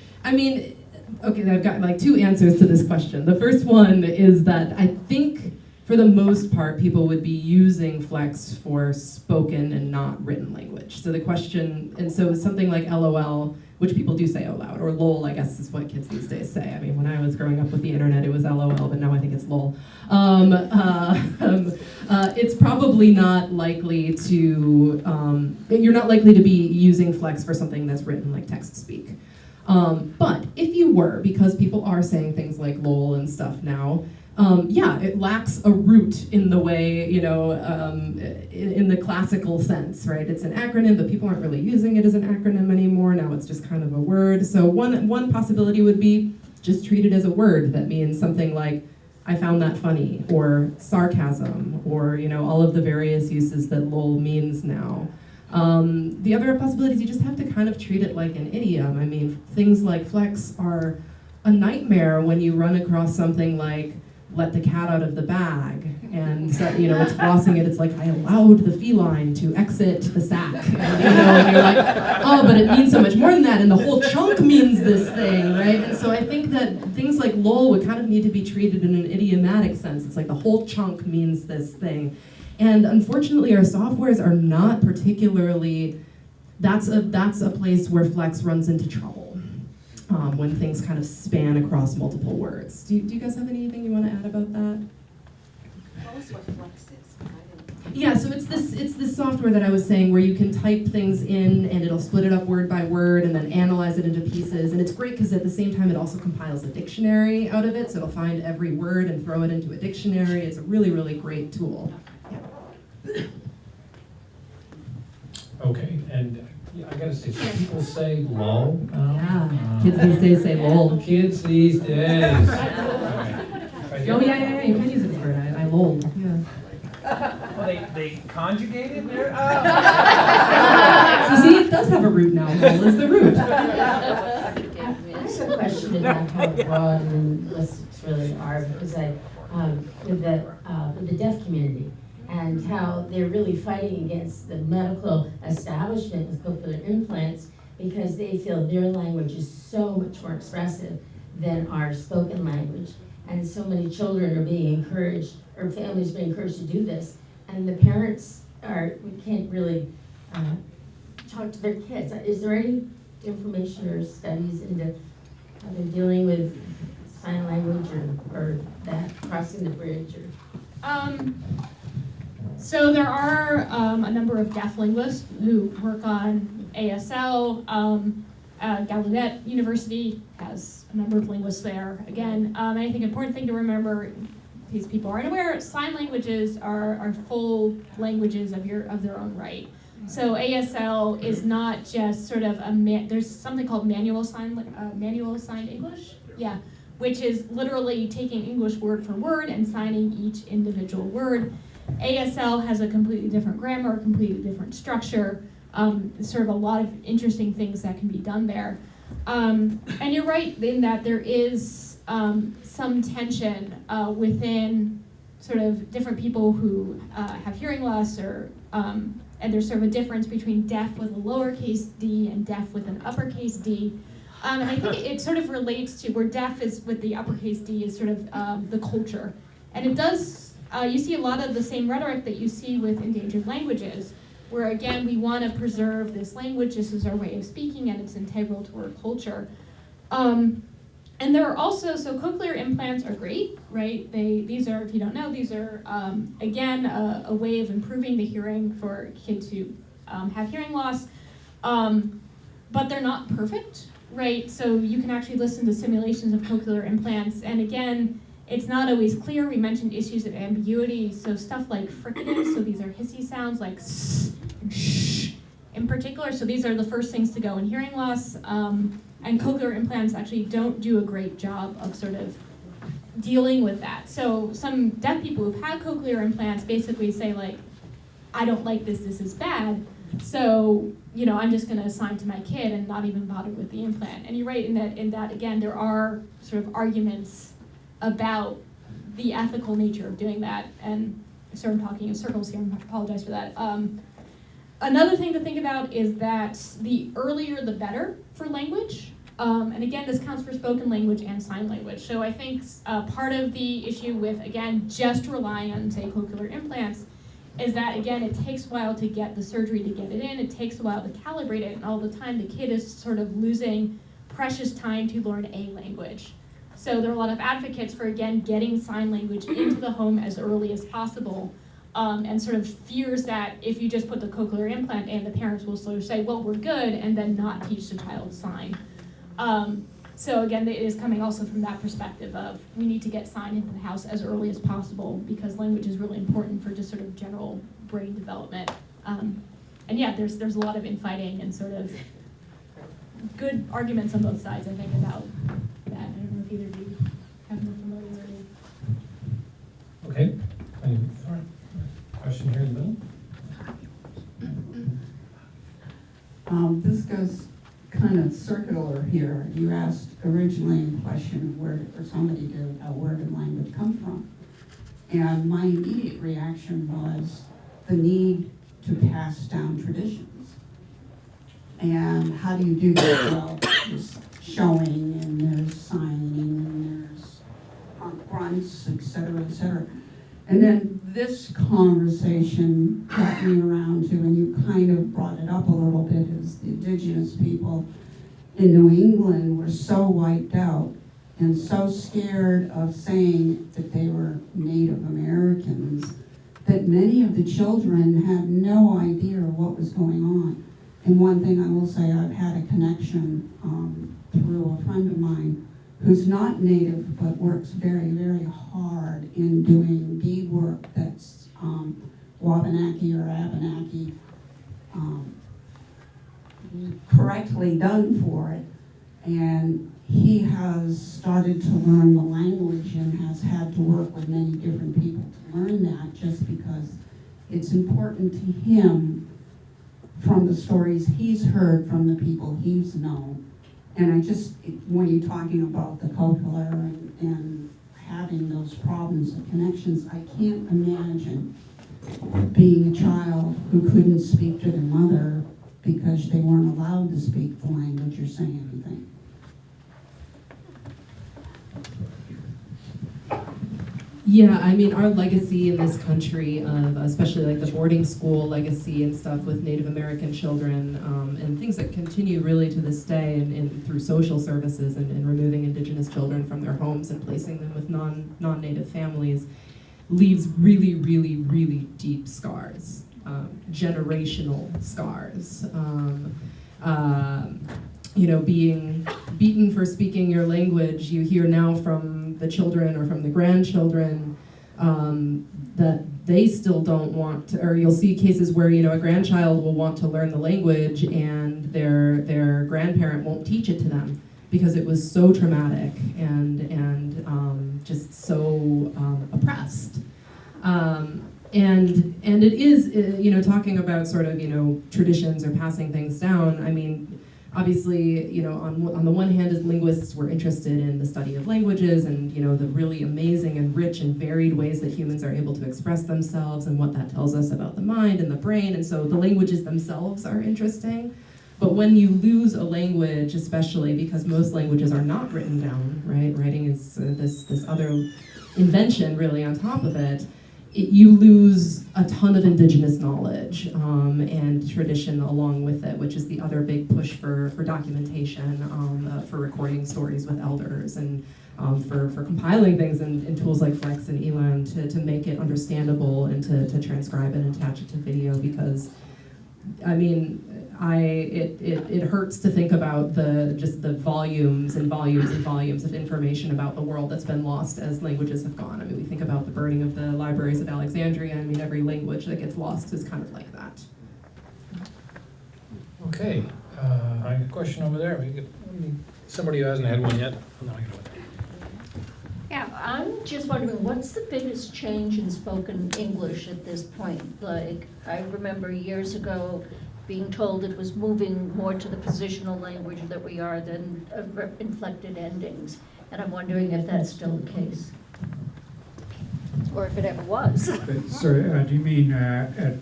I've got like two answers to this question. The first one is that I think for the most part, people would be using Flex for spoken and not written language. So the question, and so something like LOL, which people do say out loud, or LOL, I guess is what kids these days say. I mean, when I was growing up with the internet, it was LOL, but now I think it's LOL. It's probably not likely to, you're not likely to be using Flex for something that's written like text speak. But if you were, because people are saying things like LOL and stuff now, yeah, it lacks a root in the way, in the classical sense, right? It's an acronym, but people aren't really using it as an acronym anymore. Now it's just kind of a word. So one possibility would be just treat it as a word that means something like, I found that funny, or sarcasm, or, all of the various uses that LOL means now. The other possibility is you just have to kind of treat it like an idiom. I mean, things like Flex are a nightmare when you run across something like, let the cat out of the bag, and so, it's glossing it, it's like, I allowed the feline to exit the sack, and you're like, oh, but it means so much more than that, and the whole chunk means this thing, right? And so I think that things like LOL would kind of need to be treated in an idiomatic sense. It's like the whole chunk means this thing. And unfortunately, our softwares are not particularly, that's a place where Flex runs into trouble. When things kind of span across multiple words. Do you guys have anything you want to add about that? Tell us what Flex is. Yeah, so it's this software that I was saying where you can type things in and it'll split it up word by word and then analyze it into pieces. And it's great because at the same time it also compiles a dictionary out of it, so it'll find every word and throw it into a dictionary. It's a really, really great tool. Yeah. Okay, and I gotta say, some people say lol now. Yeah, kids these days say lol. Kids these days. Oh, yeah, you can use it for it. I lol. Yeah. Well, they conjugated there? So see, it does have a root now. Lol is the root. I have a question about how broad linguistics really are, because with the deaf community, and how they're really fighting against the medical establishment with cochlear implants because they feel their language is so much more expressive than our spoken language. And so many children are being encouraged, or families being encouraged to do this, and the parents we can't really talk to their kids. Is there any information or studies into how they're dealing with sign language or that, crossing the bridge? So there are a number of deaf linguists who work on ASL. Gallaudet University has a number of linguists there. Again, I think an important thing to remember, these people aren't aware, sign languages are full languages of their own right. So ASL is not just sort of there's something called manual signed English, yeah, which is literally taking English word for word and signing each individual word. ASL has a completely different grammar, a completely different structure, sort of a lot of interesting things that can be done there. And you're right in that there is some tension within sort of different people who have hearing loss, and there's sort of a difference between deaf with a lowercase d and deaf with an uppercase d. And I think it sort of relates to where deaf is with the uppercase d is sort of the culture. And it does, you see a lot of the same rhetoric that you see with endangered languages, where again, we want to preserve this language, this is our way of speaking, and it's integral to our culture. And there are also, so cochlear implants are great, right? These are, if you don't know, these are, again, a way of improving the hearing for kids who have hearing loss, but they're not perfect, right? So you can actually listen to simulations of cochlear implants, and again, it's not always clear. We mentioned issues of ambiguity, so stuff like fricatives, so these are hissy sounds like s and sh in particular, so these are the first things to go in hearing loss, and cochlear implants actually don't do a great job of sort of dealing with that. So some deaf people who've had cochlear implants basically say like, I don't like this is bad, so I'm just gonna assign to my kid and not even bother with the implant. And you're right in that again, there are sort of arguments about the ethical nature of doing that. And I sort of talking in circles here, I apologize for that. Another thing to think about is that the earlier the better for language. And again, this counts for spoken language and sign language. So I think part of the issue with, again, just relying on, say, cochlear implants is that, again, it takes a while to get the surgery to get it in. It takes a while to calibrate it. And all the time, the kid is sort of losing precious time to learn a language. So there are a lot of advocates for, again, getting sign language into the home as early as possible. And sort of fears that if you just put the cochlear implant in, the parents will sort of say, well, we're good, and then not teach the child sign. So again, it is coming also from that perspective of we need to get sign into the house as early as possible because language is really important for just sort of general brain development. And yeah, there's a lot of infighting and sort of good arguments on both sides, I think, about that. I don't know if either of you have more familiarity. Okay. All right. Question here in the middle. This goes kind of circular here. You asked originally a question of where, or somebody did, where did language come from? And my immediate reaction was the need to pass down traditions. And how do you do that? Well, there's showing and there's signing and there's grunts, et cetera, et cetera. And then this conversation got me around to, and you kind of brought it up a little bit, is the indigenous people in New England were so wiped out and so scared of saying that they were Native Americans that many of the children had no idea what was going on. And one thing I will say, I've had a connection through a friend of mine who's not Native but works very, very hard in doing bead work that's Wabanaki or Abenaki correctly done for it. And he has started to learn the language and has had to work with many different people to learn that just because it's important to him from the stories he's heard from the people he's known. And I just, when you're talking about the cochlear and having those problems of connections, I can't imagine being a child who couldn't speak to their mother because they weren't allowed to speak the language or say anything. Yeah, I mean, our legacy in this country of, especially like the boarding school legacy and stuff with Native American children, and things that continue really to this day and through social services and removing Indigenous children from their homes and placing them with non-Native families, leaves really, really, really deep scars, generational scars. You know, being beaten for speaking your language, you hear now from the children or from the grandchildren that they still don't want to, or you'll see cases where, you know, a grandchild will want to learn the language and their grandparent won't teach it to them because it was so traumatic and just so oppressed. And it is, you know, talking about sort of, you know, traditions or passing things down, I mean, obviously, you know, on the one hand, as linguists, we're interested in the study of languages and, you know, the really amazing and rich and varied ways that humans are able to express themselves and what that tells us about the mind and the brain. And so the languages themselves are interesting. But when you lose a language, especially because most languages are not written down, right? Writing is this other invention really on top of it. You lose a ton of indigenous knowledge and tradition along with it, which is the other big push for documentation, for recording stories with elders, and for compiling things in tools like Flex and Elan to make it understandable and to transcribe it and attach it to video. Because, I mean, it hurts to think about the volumes and volumes and volumes of information about the world that's been lost as languages have gone. I mean, we think about the burning of the libraries of Alexandria. I mean, every language that gets lost is kind of like that. Okay, I got a question over there. Somebody who hasn't had one yet. No, I got one. Yeah, I'm just wondering, what's the biggest change in spoken English at this point? Like, I remember years ago being told it was moving more to the positional language that we are than inflected endings. And I'm wondering if that's still the case. Or if it ever was. So, do you mean at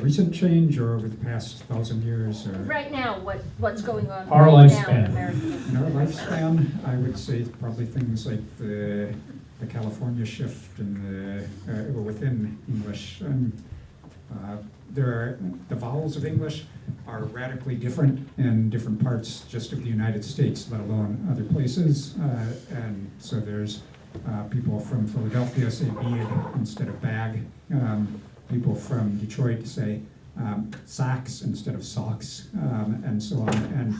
recent change or over the past 1,000 years? Or? Right now, what's going on Our right now lifespan. in America? In our lifespan, I would say probably things like the California shift and within English. The vowels of English are radically different in different parts just of the United States, let alone other places. And so there's people from Philadelphia say bead instead of bag. People from Detroit say socks instead of socks, and so on. And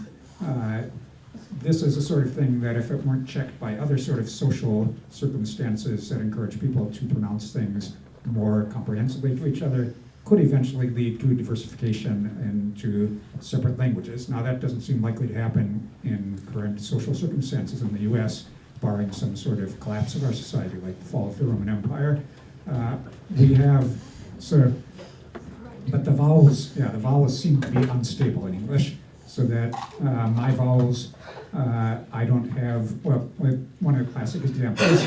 this is a sort of thing that if it weren't checked by other sort of social circumstances that encourage people to pronounce things more comprehensively to each other, could eventually lead to diversification into separate languages. Now that doesn't seem likely to happen in current social circumstances in the US, barring some sort of collapse of our society like the fall of the Roman Empire. But the vowels seem to be unstable in English, so that my vowels, I don't have, well, one of the classic examples,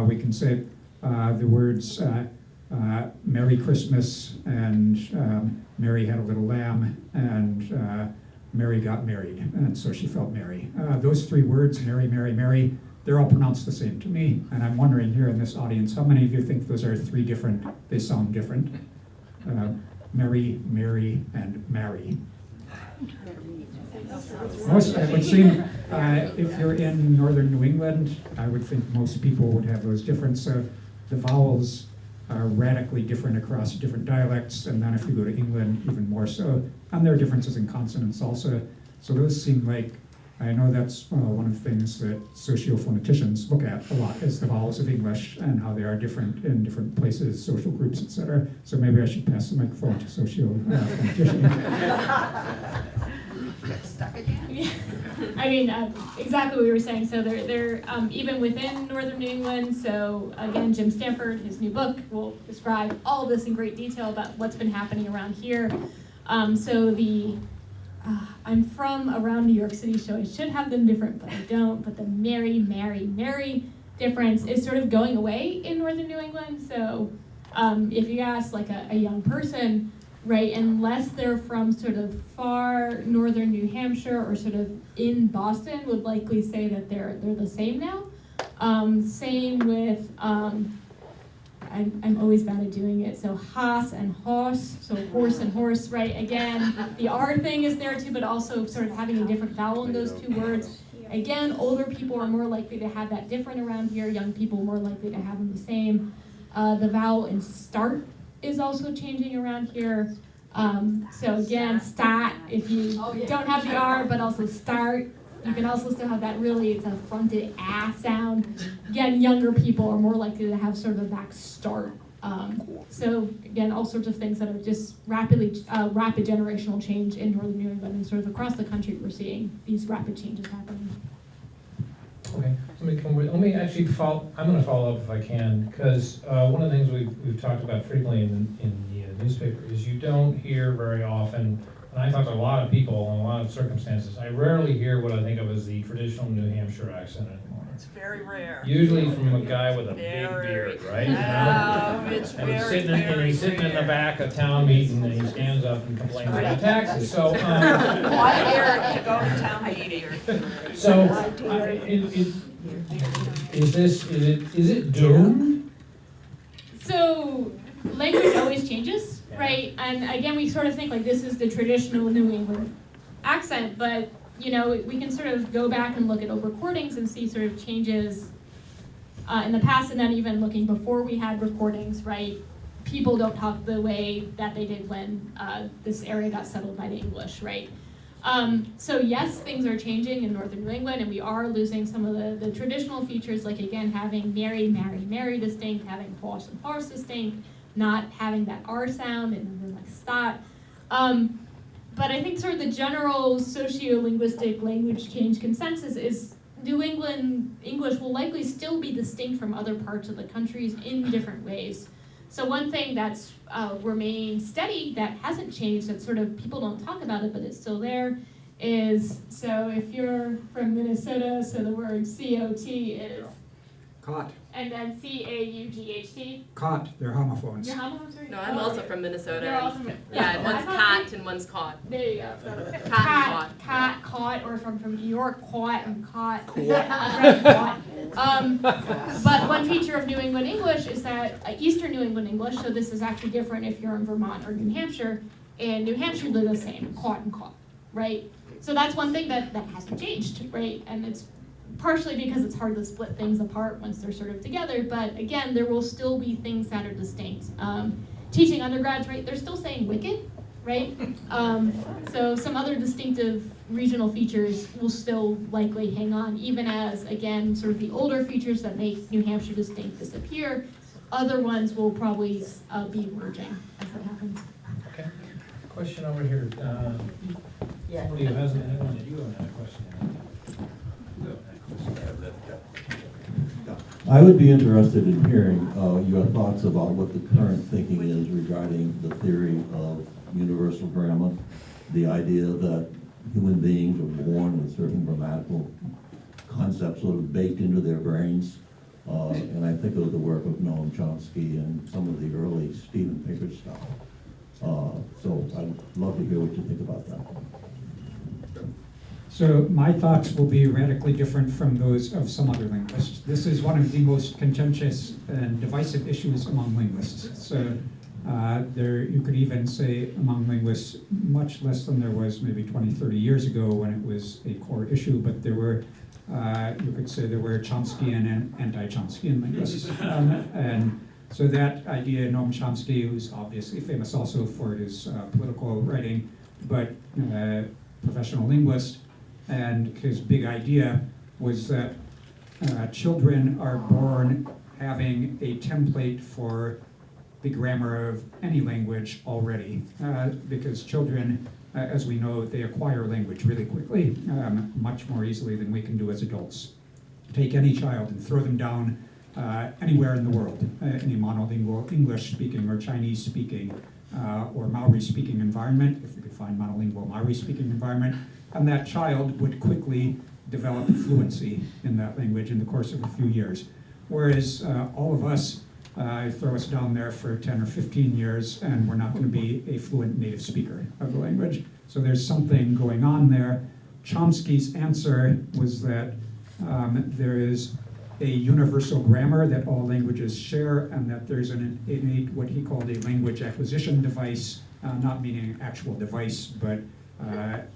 we can say the words Merry Christmas and Mary had a little lamb and Mary got married, and so she felt merry. Those three words, Mary, Mary, Mary, they're all pronounced the same to me, and I'm wondering here in this audience, how many of you think those are three different, they sound different? Mary, Mary, and Mary. Most, it would seem, if you're in northern New England, I would think most people would have those different. So the vowels are radically different across different dialects, and then if you go to England, even more so. And there are differences in consonants also. So those seem like, I know that's one of the things that sociophoneticians look at a lot, is the vowels of English and how they are different in different places, social groups, etc. So maybe I should pass the microphone to sociophoneticians. Stuck again? Yeah. I mean, exactly what you were saying. So they're even within northern New England. So again, Jim Stanford, his new book will describe all of this in great detail about what's been happening around here. I'm from around New York City, so I should have them different, but I don't. But the Mary, Mary, Mary difference is sort of going away in northern New England. So if you ask like a young person, right, unless they're from sort of far northern New Hampshire or sort of in Boston, would likely say that they're the same now. Same with, I'm always bad at doing it, so Haas and horse, so horse and horse, right? Again, the R thing is there too, but also sort of having a different vowel in those two words. Again, older people are more likely to have that different around here, young people more likely to have them the same. The vowel in start is also changing around here. So again, stat, if you don't have the R, but also start, you can also still have that really, it's a fronted ass sound. Again, younger people are more likely to have sort of a back start. So again, all sorts of things that are just rapid generational change in northern New England, and sort of across the country we're seeing these rapid changes happening. Okay, let me actually I'm going to follow up if I can, because one of the things we've talked about frequently in the newspaper is you don't hear very often, and I talk to a lot of people in a lot of circumstances, I rarely hear what I think of as the traditional New Hampshire accent anymore. It's very rare. Usually from a guy with a big beard, right? It's and very, he's sitting in the back of town meeting, and he stands up and complains about taxes. So, Why Eric to go to town meeting? So, is it doomed? So language always changes, right? And again, we sort of think like this is the traditional New England accent, but you know, we can sort of go back and look at old recordings and see sort of changes in the past, and then even looking before we had recordings, right? People don't talk the way that they did when this area got settled by the English, right? So yes, things are changing in northern New England, and we are losing some of the traditional features, like again, having Mary, Mary, Mary distinct, having horse and horse distinct, not having that R sound, and then like stot. But I think sort of the general socio-linguistic language change consensus is New England English will likely still be distinct from other parts of the countries in different ways. So one thing that's remained steady, that hasn't changed, that sort of people don't talk about it, but it's still there, is, so if you're from Minnesota, so the word C-O-T is, Caught, and then C-A-U-G-H-T. caught, they're homophones. You're homophones, right? No, I'm also from Minnesota. You're also from. Yeah, and I one's thought caught and one's caught. There you go. So Caught. cat, caught, or from New York, caught and caught. Caught. But one feature of New England English is that Eastern New England English, so this is actually different if you're in Vermont or New Hampshire. In New Hampshire, they're the same, caught and caught, right? So that's one thing that hasn't changed, right? And it's partially because it's hard to split things apart once they're sort of together, but again, there will still be things that are distinct. Teaching undergrads, right, they're still saying wicked, right? So some other distinctive regional features will still likely hang on, even as, again, sort of the older features that make New Hampshire distinct disappear. Other ones will probably be emerging as it happens. Okay. Question over here. Somebody who hasn't had one, you haven't had a question. I would be interested in hearing your thoughts about what the current thinking is regarding the theory of universal grammar, the idea that human beings are born with certain grammatical concepts sort of baked into their brains. And I think of the work of Noam Chomsky and some of the early Steven Pinker stuff. So I'd love to hear what you think about that. So my thoughts will be radically different from those of some other linguists. This is one of the most contentious and divisive issues among linguists. So you could even say among linguists much less than there was maybe 20, 30 years ago when it was a core issue, but there were, you could say there were Chomskyan and anti-Chomskyan linguists. And so that idea, Noam Chomsky, who's obviously famous also for his political writing, but professional linguist, and his big idea was that children are born having a template for the grammar of any language already, because children, as we know, they acquire language really quickly, much more easily than we can do as adults. Take any child and throw them down anywhere in the world, any monolingual English-speaking or Chinese-speaking or Maori-speaking environment, if we could find monolingual Maori-speaking environment, and that child would quickly develop fluency in that language in the course of a few years. Whereas all of us, throw us down there for 10 or 15 years and we're not going to be a fluent native speaker of the language. So there's something going on there. Chomsky's answer was that there is a universal grammar that all languages share, and that there's an innate, what he called a language acquisition device, not meaning an actual device, but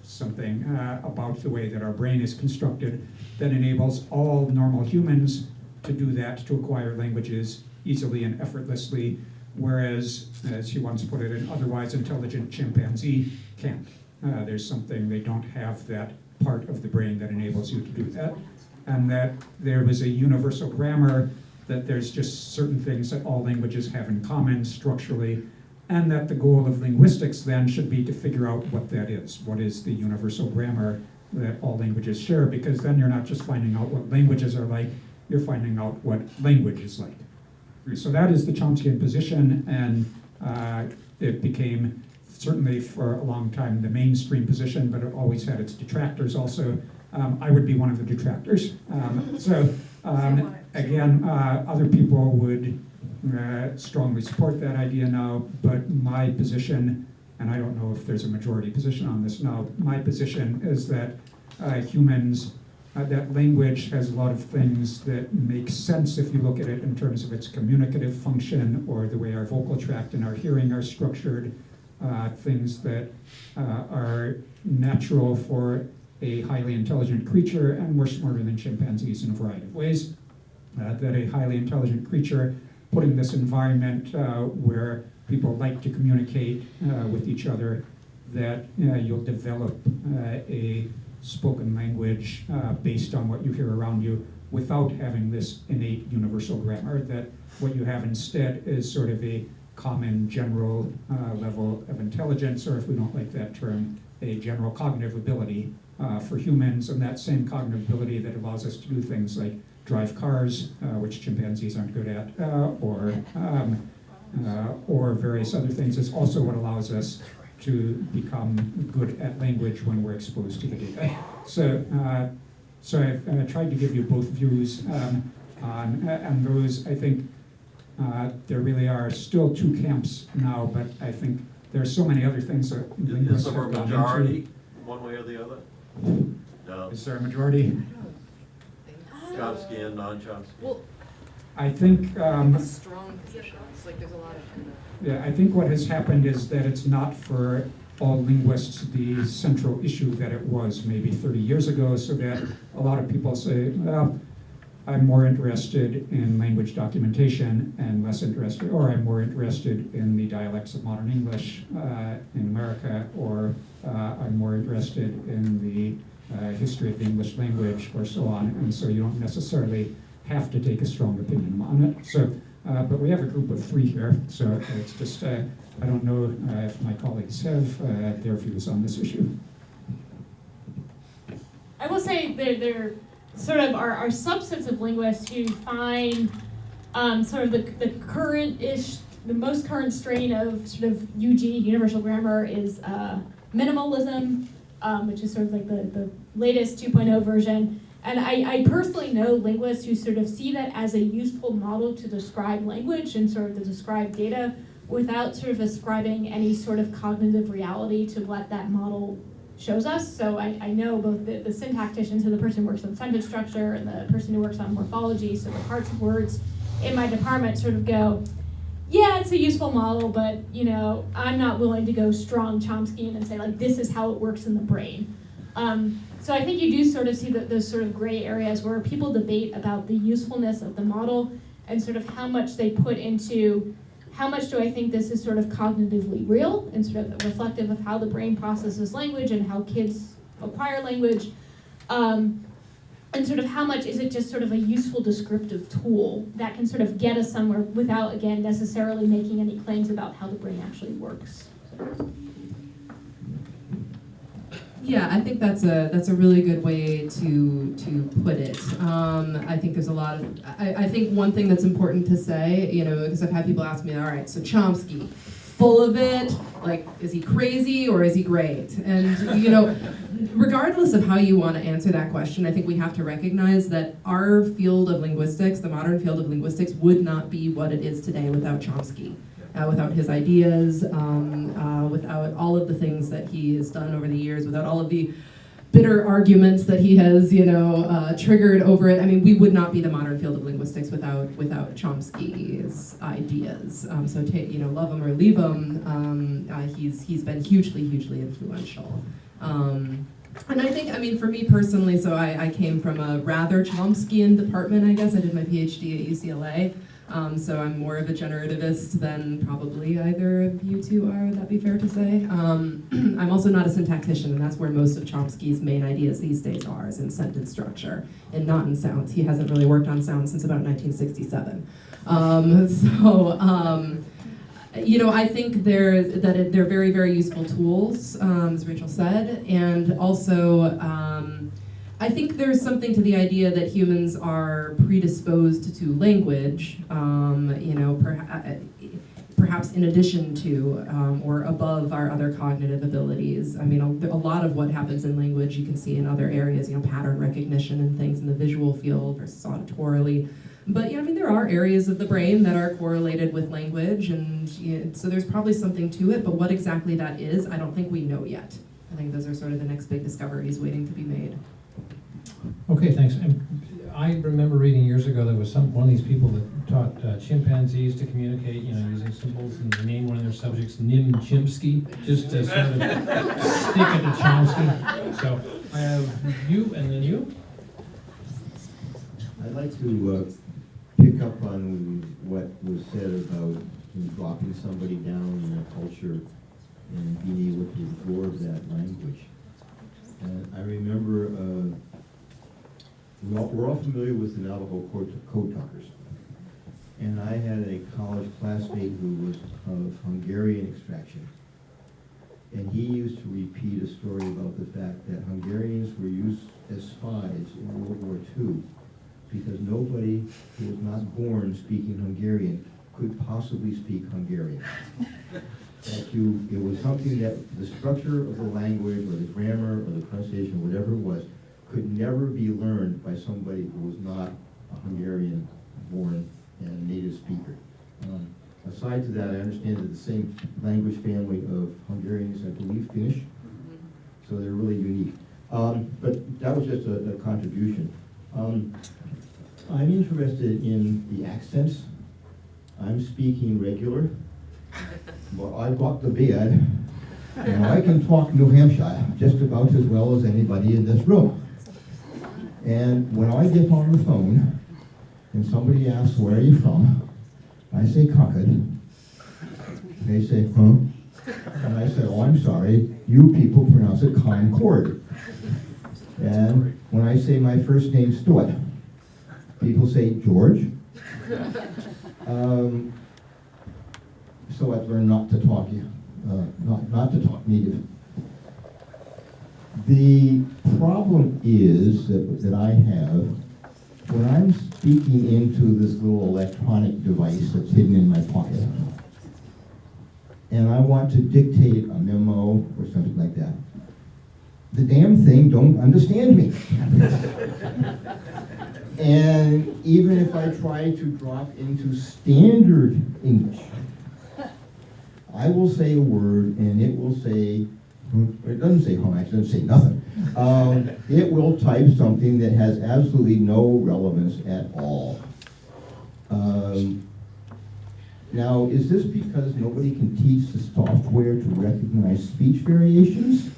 something about the way that our brain is constructed that enables all normal humans to do that, to acquire languages easily and effortlessly, whereas, as he once put it, an otherwise intelligent chimpanzee can't. There's something, they don't have that part of the brain that enables you to do that, and that there was a universal grammar, that there's just certain things that all languages have in common structurally, and that the goal of linguistics then should be to figure out what that is. What is the universal grammar that all languages share? Because then you're not just finding out what languages are like, you're finding out what language is like. So that is the Chomskyan position, and it became, certainly for a long time, the mainstream position, but it always had its detractors also. I would be one of the detractors. Again, other people would strongly support that idea now, but my position, and I don't know if there's a majority position on this now, my position is that humans, that language has a lot of things that make sense if you look at it in terms of its communicative function or the way our vocal tract and our hearing are structured, things that are natural for a highly intelligent creature, and we're smarter than chimpanzees in a variety of ways. That a highly intelligent creature put in this environment where people like to communicate with each other, that you'll develop a spoken language based on what you hear around you without having this innate universal grammar, that what you have instead is sort of a common general level of intelligence, or if we don't like that term, a general cognitive ability for humans, and that same cognitive ability that allows us to do things like drive cars, which chimpanzees aren't good at, or various other things, is also what allows us to become good at language when we're exposed to the data. So I've tried to give you both views on those. I think there really are still two camps now, but I think there are so many other things that Is linguists there a have gone majority, into. one way or the other? No. Is there a majority? Chomsky and non-Chomsky? Well, I think, strong positions, like there's a lot of yeah, I think what has happened is that it's not for all linguists the central issue that it was maybe 30 years ago, so that a lot of people say, well, I'm more interested in language documentation and less interested, or I'm more interested in the dialects of modern English in America, or I'm more interested in the history of the English language, or so on. And so you don't necessarily have to take a strong opinion on it. So, but we have a group of three here, so it's just, I don't know if my colleagues have their views on this issue. I will say they're sort of our subsets of linguists who find sort of the current-ish, the most current strain of sort of UG, universal grammar, is minimalism, which is sort of like the latest 2.0 version. And I personally know linguists who sort of see that as a useful model to describe language and sort of to describe data without sort of ascribing any sort of cognitive reality to what that model shows us. So I know both the syntacticians, so the person who works on sentence structure, and the person who works on morphology, so the parts of words in my department sort of go, yeah, it's a useful model, but you know, I'm not willing to go strong Chomskyan and say like, this is how it works in the brain. So I think you do sort of see those sort of gray areas where people debate about the usefulness of the model and sort of how much they put into how much do I think this is sort of cognitively real and sort of reflective of how the brain processes language and how kids acquire language, and sort of how much is it just sort of a useful descriptive tool that can sort of get us somewhere without, again, necessarily making any claims about how the brain actually works. Yeah, I think that's a really good way to put it. I think there's a lot of, I think one thing that's important to say, you know, because I've had people ask me, all right, so Chomsky, full of it, like, is he crazy or is he great? And, you know, regardless of how you want to answer that question, I think we have to recognize that our field of linguistics, the modern field of linguistics, would not be what it is today without Chomsky. Without his ideas, without all of the things that he has done over the years, without all of the bitter arguments that he has, you know, triggered over it. I mean, we would not be the modern field of linguistics without Chomsky's ideas. So, you know, love him or leave him, he's been hugely influential. And I think, I mean, for me personally, so I came from a rather Chomskyan department, I guess. I did my PhD at UCLA. So I'm more of a generativist than probably either of you two are, would that be fair to say? I'm also not a syntactician, and that's where most of Chomsky's main ideas these days are, is in sentence structure and not in sounds. He hasn't really worked on sounds since about 1967. You know, I think they're very, very useful tools, as Rachel said, and also I think there's something to the idea that humans are predisposed to language, you know, perhaps in addition to or above our other cognitive abilities. I mean, a lot of what happens in language you can see in other areas, you know, pattern recognition and things in the visual field versus auditorily. But, you know, I mean, there are areas of the brain that are correlated with language, and you know, so there's probably something to it, but what exactly that is, I don't think we know yet. I think those are sort of the next big discoveries waiting to be made. Okay, thanks. I remember reading years ago there was one of these people that taught chimpanzees to communicate, you know, using symbols, and they named one of their subjects Nim Chimpsky, just to sort of stick it to Chomsky. So I have you, and then you. I'd like to pick up on what was said about dropping somebody down in a culture and being able to absorb that language. And I remember, we're all familiar with the Navajo code talkers. And I had a college classmate who was of Hungarian extraction. And he used to repeat a story about the fact that Hungarians were used as spies in World War II because nobody who was not born speaking Hungarian could possibly speak Hungarian. that it was something that the structure of the language or the grammar or the pronunciation, whatever it was, could never be learned by somebody who was not a Hungarian-born and native speaker. Aside to that, I understand that the same language family of Hungarians, I believe, Finnish, so they're really unique. But that was just a contribution. I'm interested in the accents. I'm speaking regular, but I got the beard, and I can talk New Hampshire just about as well as anybody in this room. And when I get on the phone and somebody asks, where are you from? I say Concord. They say, huh? And I say, oh, I'm sorry, you people pronounce it Concord. And when I say my first name, Stuart, people say George. So I've learned not to talk not to talk native. The problem is that I have, when I'm speaking into this little electronic device that's hidden in my pocket, and I want to dictate a memo or something like that, the damn thing don't understand me. And even if I try to drop into standard English, I will say a word and it will say, it doesn't say home, actually, it doesn't say nothing. It will type something that has absolutely no relevance at all. Now, is this because nobody can teach the software to recognize speech variations?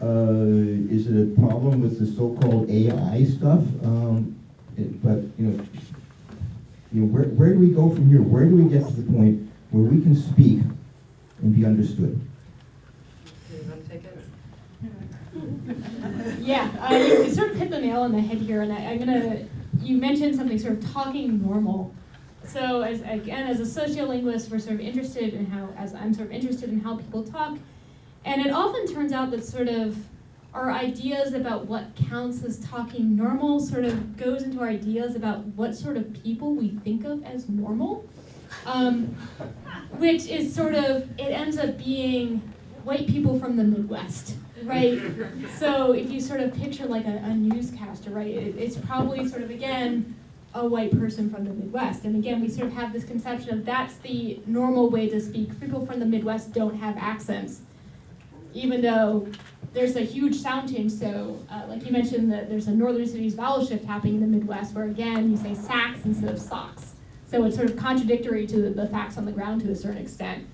Is it a problem with the so-called AI stuff? But where do we go from here? Where do we get to the point where we can speak and be understood? Yeah, you sort of hit the nail on the head here, and you mentioned something sort of talking normal. So as a sociolinguist, we're sort of interested in I'm sort of interested in how people talk, and it often turns out that sort of our ideas about what counts as talking normal sort of goes into our ideas about what sort of people we think of as normal, which is sort of, it ends up being white people from the Midwest, right? So if you sort of picture like a newscaster, right, it's probably sort of, again, a white person from the Midwest. And again, we sort of have this conception of that's the normal way to speak. People from the Midwest don't have accents, even though there's a huge sound change. So like you mentioned, that there's a northern cities vowel shift happening in the Midwest where, again, you say sax instead of socks. So it's sort of contradictory to the facts on the ground to a certain extent.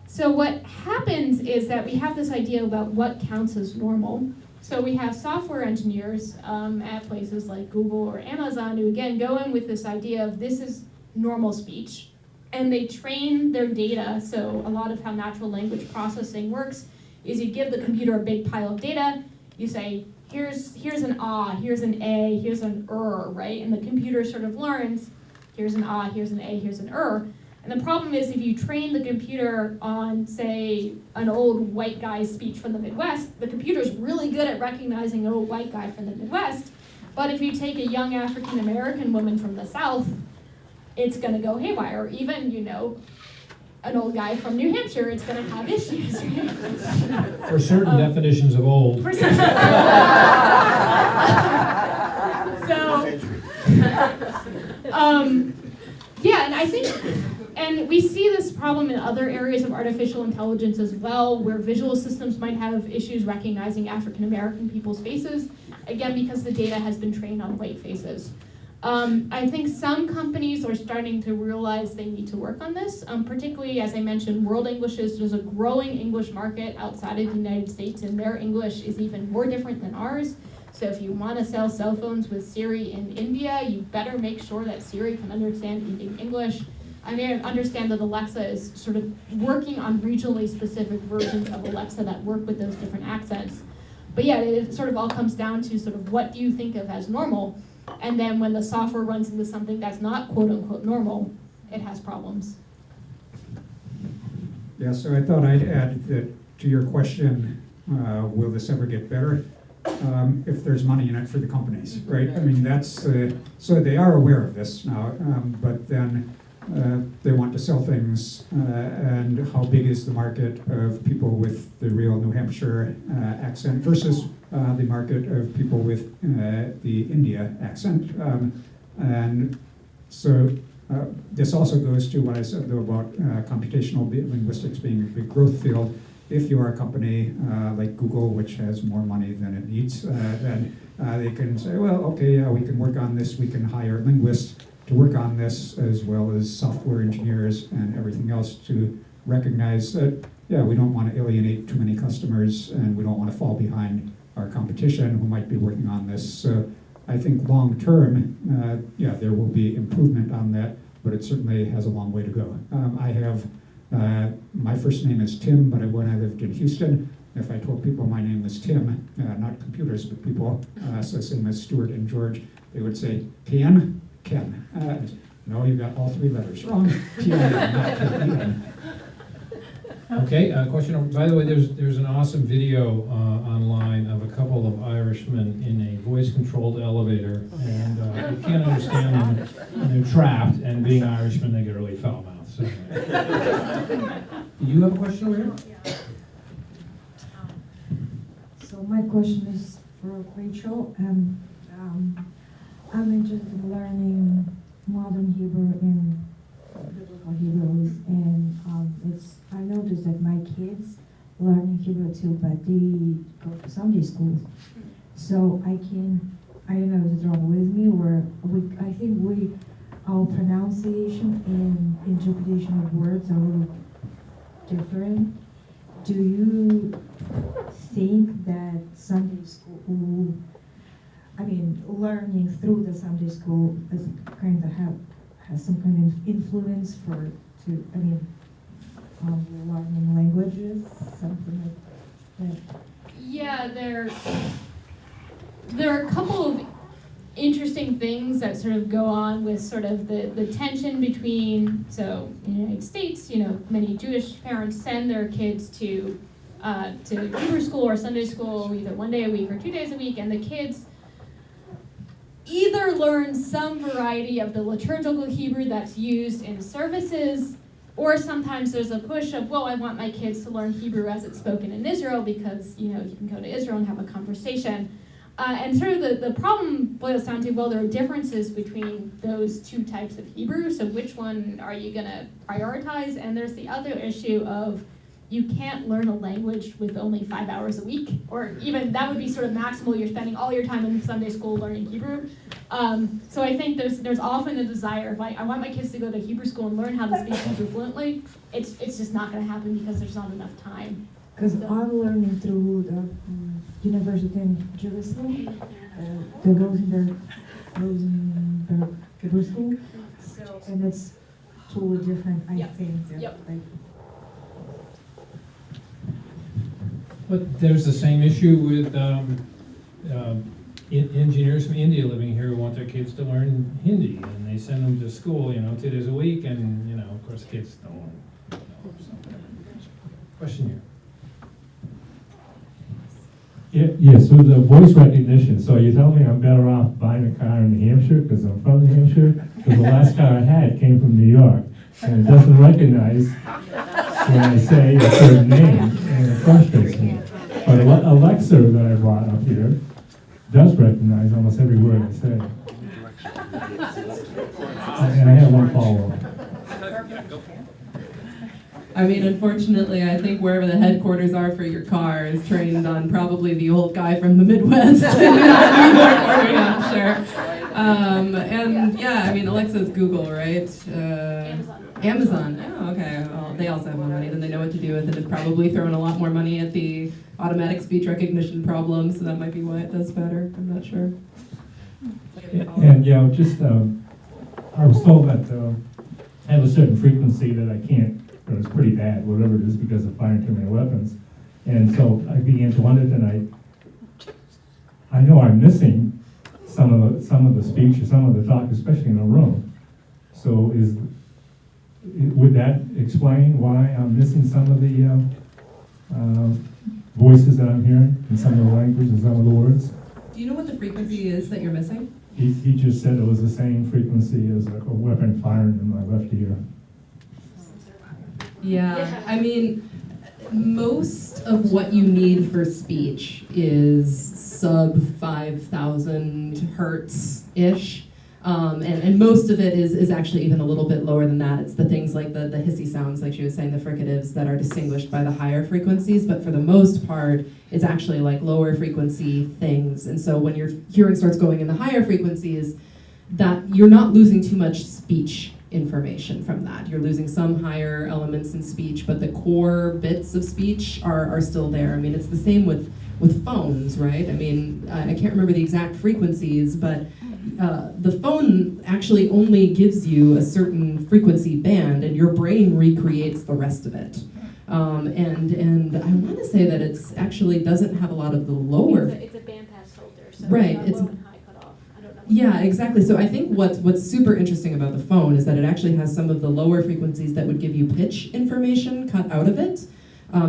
So what happens is that we have this idea about what counts as normal. So we have software engineers at places like Google or Amazon who, again, go in with this idea of this is normal speech, and they train their data. So a lot of how natural language processing works is you give the computer a big pile of data, you say, here's an ah, here's an a, here's an right? And the computer sort of learns, here's an ah, here's an a, here's an And the problem is if you train the computer on, say, an old white guy's speech from the Midwest, the computer's really good at recognizing an old white guy from the Midwest. But if you take a young African-American woman from the South, it's gonna go haywire. Or even, an old guy from New Hampshire, it's gonna have issues, right? For certain definitions of old. So, yeah, and I think, and we see this problem in other areas of artificial intelligence as well, where visual systems might have issues recognizing African American people's faces, again, because the data has been trained on white faces. I think some companies are starting to realize they need to work on this, particularly, as I mentioned, World Englishes. There's a growing English market outside of the United States, and their English is even more different than ours. So if you want to sell cell phones with Siri in India, you better make sure that Siri can understand Indian English. I mean, I understand that Alexa is sort of working on regionally specific versions of Alexa that work with those different accents. But yeah, it sort of all comes down to sort of what do you think of as normal? And then when the software runs into something that's not quote unquote normal, it has problems. Yeah, so I thought I'd add that to your question, will this ever get better? If there's money in it for the companies, right? I mean, that's, so they are aware of this now, but then they want to sell things, and how big is the market of people with the real New Hampshire accent versus the market of people with the India accent. And so this also goes to what I said though about computational linguistics being a big growth field. If you are a company like Google, which has more money than it needs, then they can say, well, okay, yeah, we can work on this, we can hire linguists to work on this, as well as software engineers and everything else to recognize that, yeah, we don't want to alienate too many customers and we don't want to fall behind our competition who might be working on this. So I think long term, yeah, there will be improvement on that, but it certainly has a long way to go. I have, my first name is Tim, but when I lived in Houston, if I told people my name was Tim, not computers, but people, so same as Stuart and George, they would say, Ken. No, you got all three letters wrong. T-I-N, not K-E-N. Okay, question, by the way, there's an awesome video online of a couple of Irishmen in a voice-controlled elevator, and you can't understand them, and they're trapped, and being Irishmen, they get really foul-mouthed. So. Do you have a question over here? So my question is for Rachel, and I'm interested in learning modern Hebrew and biblical Hebrews, and I noticed that my kids learning Hebrew too, but they go to Sunday school. So I don't know if it's wrong with me, or I think our pronunciation and interpretation of words are a little different. Do you think that Sunday school, learning through the Sunday school is has some kind of influence learning languages, something like that? Yeah, there are a couple of interesting things that sort of go on with sort of the tension between, so in the United States, many Jewish parents send their kids to Hebrew school or Sunday school either 1 day a week or 2 days a week, and the kids either learn some variety of the liturgical Hebrew that's used in services, or sometimes there's a push of, well, I want my kids to learn Hebrew as it's spoken in Israel because, you can go to Israel and have a conversation. And sort of the problem boils down to, well, there are differences between those two types of Hebrew, so which one are you going to prioritize? And there's the other issue of you can't learn a language with only 5 hours a week, or even that would be sort of maximal. You're spending all your time in Sunday school learning Hebrew. So I think there's often a desire of, I want my kids to go to Hebrew school and learn how to speak Hebrew fluently. It's just not going to happen because there's not enough time. Because I'm learning through the University in Jerusalem, the Rosenberg Hebrew School, and it's totally different, I think. Yep. But there's the same issue with engineers from India living here who want their kids to learn Hindi, and they send them to school, 2 days a week, and, of course, kids don't want to know. So. Question here. Yes, with the voice recognition, so you tell me I'm better off buying a car in New Hampshire because I'm from New Hampshire? Because the last car I had came from New York, and it doesn't recognize when I say a certain name, and it frustrates me. But Alexa that I brought up here does recognize almost every word I say. And I have one follow-up. Unfortunately, I think wherever the headquarters are for your car is trained on probably the old guy from the Midwest in New York or New Hampshire. And yeah, Alexa's Google, right? Amazon. Oh, okay. Well, they also have more money than they know what to do with it. It's probably throwing a lot more money at the automatic speech recognition problem, so that might be why it does better. I'm not sure. And I was told that I have a certain frequency that I can't. It was pretty bad, whatever it is, because of firing too many weapons. And so I began to wonder tonight, I know I'm missing some of the speech or some of the talk, especially in a room. So would that explain why I'm missing some of the voices that I'm hearing in some of the language and some of the words? Do you know what the frequency is that you're missing? He just said it was the same frequency as a weapon fired in my left ear. Yeah, I mean, most of what you need for speech is sub 5,000 hertz-ish. And most of it is actually even a little bit lower than that. It's the things like the hissy sounds, like she was saying, the fricatives, that are distinguished by the higher frequencies. But for the most part, it's actually like lower frequency things. And so when your hearing starts going in the higher frequencies, that you're not losing too much speech information from that. You're losing some higher elements in speech, but the core bits of speech are still there. I mean, it's the same with phones, right? I mean, I can't remember the exact frequencies, but the phone actually only gives you a certain frequency band, and your brain recreates the rest of it. And I want to say that it's actually doesn't have a lot of the lower. It's a bandpass filter, so right. It's low and high cutoff. I don't know. Yeah, exactly. So I think what's super interesting about the phone is that it actually has some of the lower frequencies that would give you pitch information cut out of it.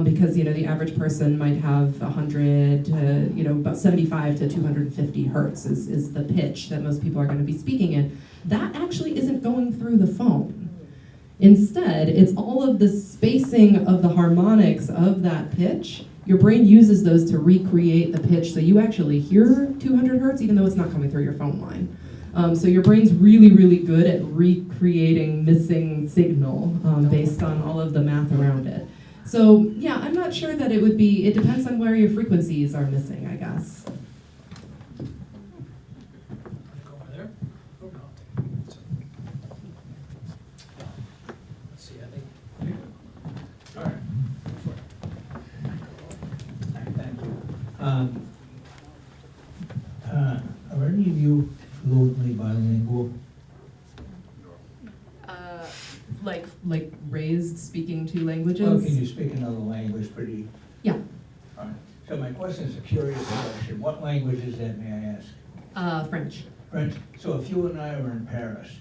Because the average person might have 100 to about 75 to 250 hertz is the pitch that most people are going to be speaking in. That actually isn't going through the phone. Instead, it's all of the spacing of the harmonics of that pitch. Your brain uses those to recreate the pitch, so you actually hear 200 hertz even though it's not coming through your phone line. So your brain's really, really good at recreating missing signal based on all of the math around it. So yeah, I'm not sure that it depends on where your frequencies are missing, I guess. Go over there. Oh, no. Let's see, I think. All right. Thank you. Are any of you fluently bilingual? Like raised speaking two languages? Well, can you speak another language pretty? Yeah. All right. So my question is a curious question. What language is that, may I ask? French. French. So if you and I were in Paris,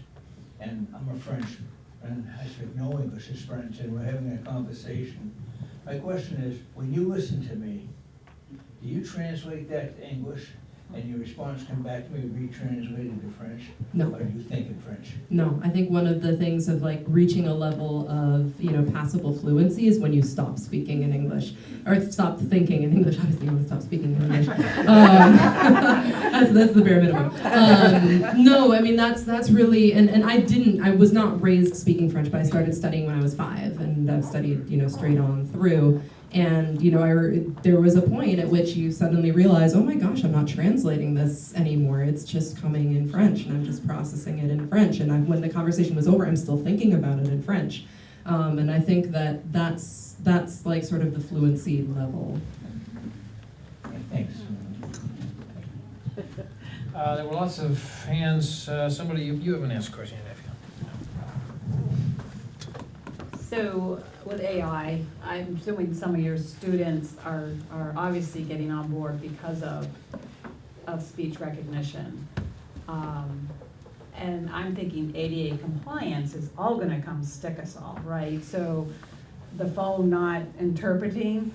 and I'm a French, and I speak no English, it's French, and we're having a conversation, my question is, when you listen to me, do you translate that to English, and your response come back to me retranslated to French? No. Or do you think in French? No, I think one of the things of like reaching a level of passable fluency is when you stop speaking in English, or stop thinking in English. Obviously, you want to stop speaking in English. That's the bare minimum. No, I mean that's really, and I was not raised speaking French, but I started studying when I was 5, and I've studied straight on through. And there was a point at which you suddenly realize, oh my gosh, I'm not translating this anymore. It's just coming in French, and I'm just processing it in French. And when the conversation was over, I'm still thinking about it in French. And I think that's like sort of the fluency level. Thanks. There were lots of hands. Somebody, you haven't asked a question yet, have you? So with AI, I'm assuming some of your students are obviously getting on board because of speech recognition. And I'm thinking ADA compliance is all gonna come stick us all, right? So the phone not interpreting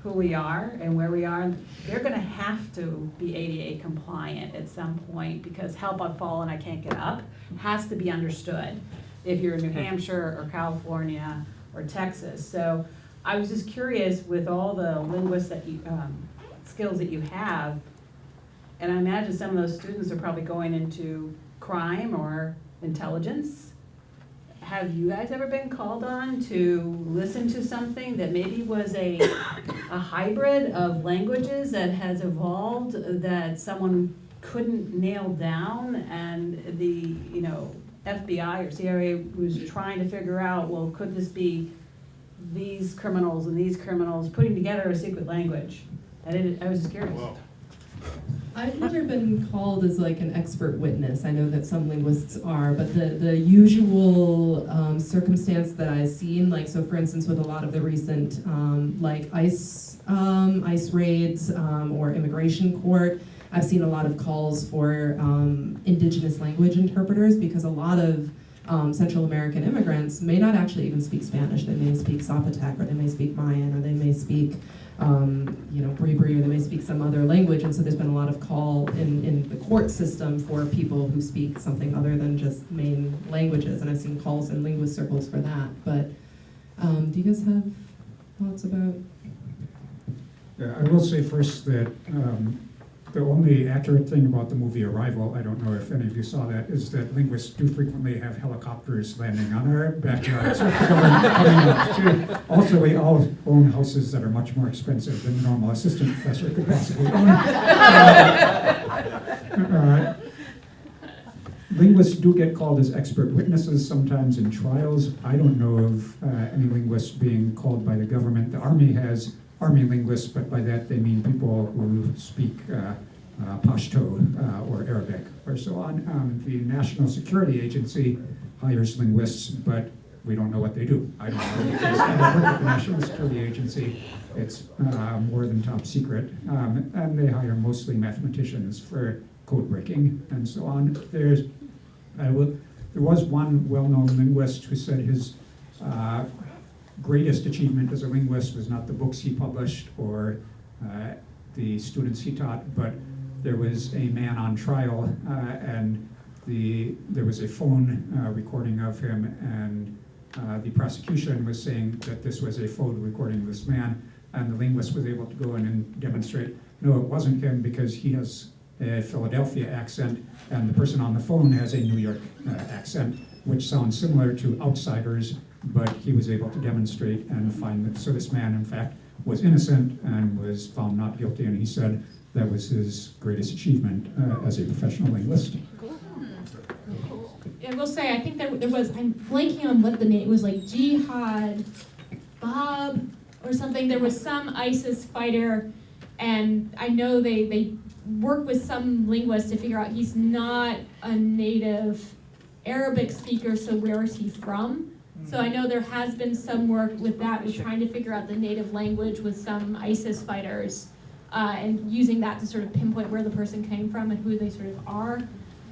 who we are and where we are, they're gonna have to be ADA compliant at some point, because help I've fallen, I can't get up has to be understood if you're in New Hampshire or California or Texas. So I was just curious, with all the linguists that you, skills that you have, and I imagine some of those students are probably going into crime or intelligence. Have you guys ever been called on to listen to something that maybe was a hybrid of languages that has evolved that someone couldn't nail down, and the FBI or CIA was trying to figure out, well, could this be these criminals and these criminals putting together a secret language? I was just curious. Wow. I've never been called as like an expert witness. I know that some linguists are, but the usual circumstance that I've seen, like, so for instance, with a lot of the recent like ICE raids or immigration court, I've seen a lot of calls for indigenous language interpreters, because a lot of Central American immigrants may not actually even speak Spanish. They may speak Zapotec, or they may speak Mayan, or they may speak Bravery, or they may speak some other language, and so there's been a lot of call in the court system for people who speak something other than just main languages, and I've seen calls in linguist circles for that. But do you guys have thoughts about? Yeah, I will say first that the only accurate thing about the movie Arrival, I don't know if any of you saw that, is that linguists do frequently have helicopters landing on our backyards. Also, we all own houses that are much more expensive than the normal assistant professor could possibly own. Linguists do get called as expert witnesses sometimes in trials. I don't know of any linguists being called by the government. The Army has Army linguists, but by that they mean people who speak Pashto or Arabic or so on. The National Security Agency hires linguists, but we don't know what they do. I don't know because I don't work at the National Security Agency. It's more than top secret. And they hire mostly mathematicians for code breaking and so on. There was one well-known linguist who said his greatest achievement as a linguist was not the books he published or the students he taught, but there was a man on trial and there was a phone recording of him, and the prosecution was saying that this was a phone recording of this man, and the linguist was able to go in and demonstrate, no, it wasn't him because he has a Philadelphia accent, and the person on the phone has a New York accent, which sounds similar to outsiders, but he was able to demonstrate and find that, so this man, in fact, was innocent and was found not guilty, and he said that was his greatest achievement as a professional linguist. I will say, I think there was, I'm blanking on what the name, it was like Jihad Bob or something. There was some ISIS fighter, and I know they work with some linguists to figure out he's not a native Arabic speaker, so where is he from? So I know there has been some work with that, with trying to figure out the native language with some ISIS fighters, and using that to sort of pinpoint where the person came from and who they sort of are.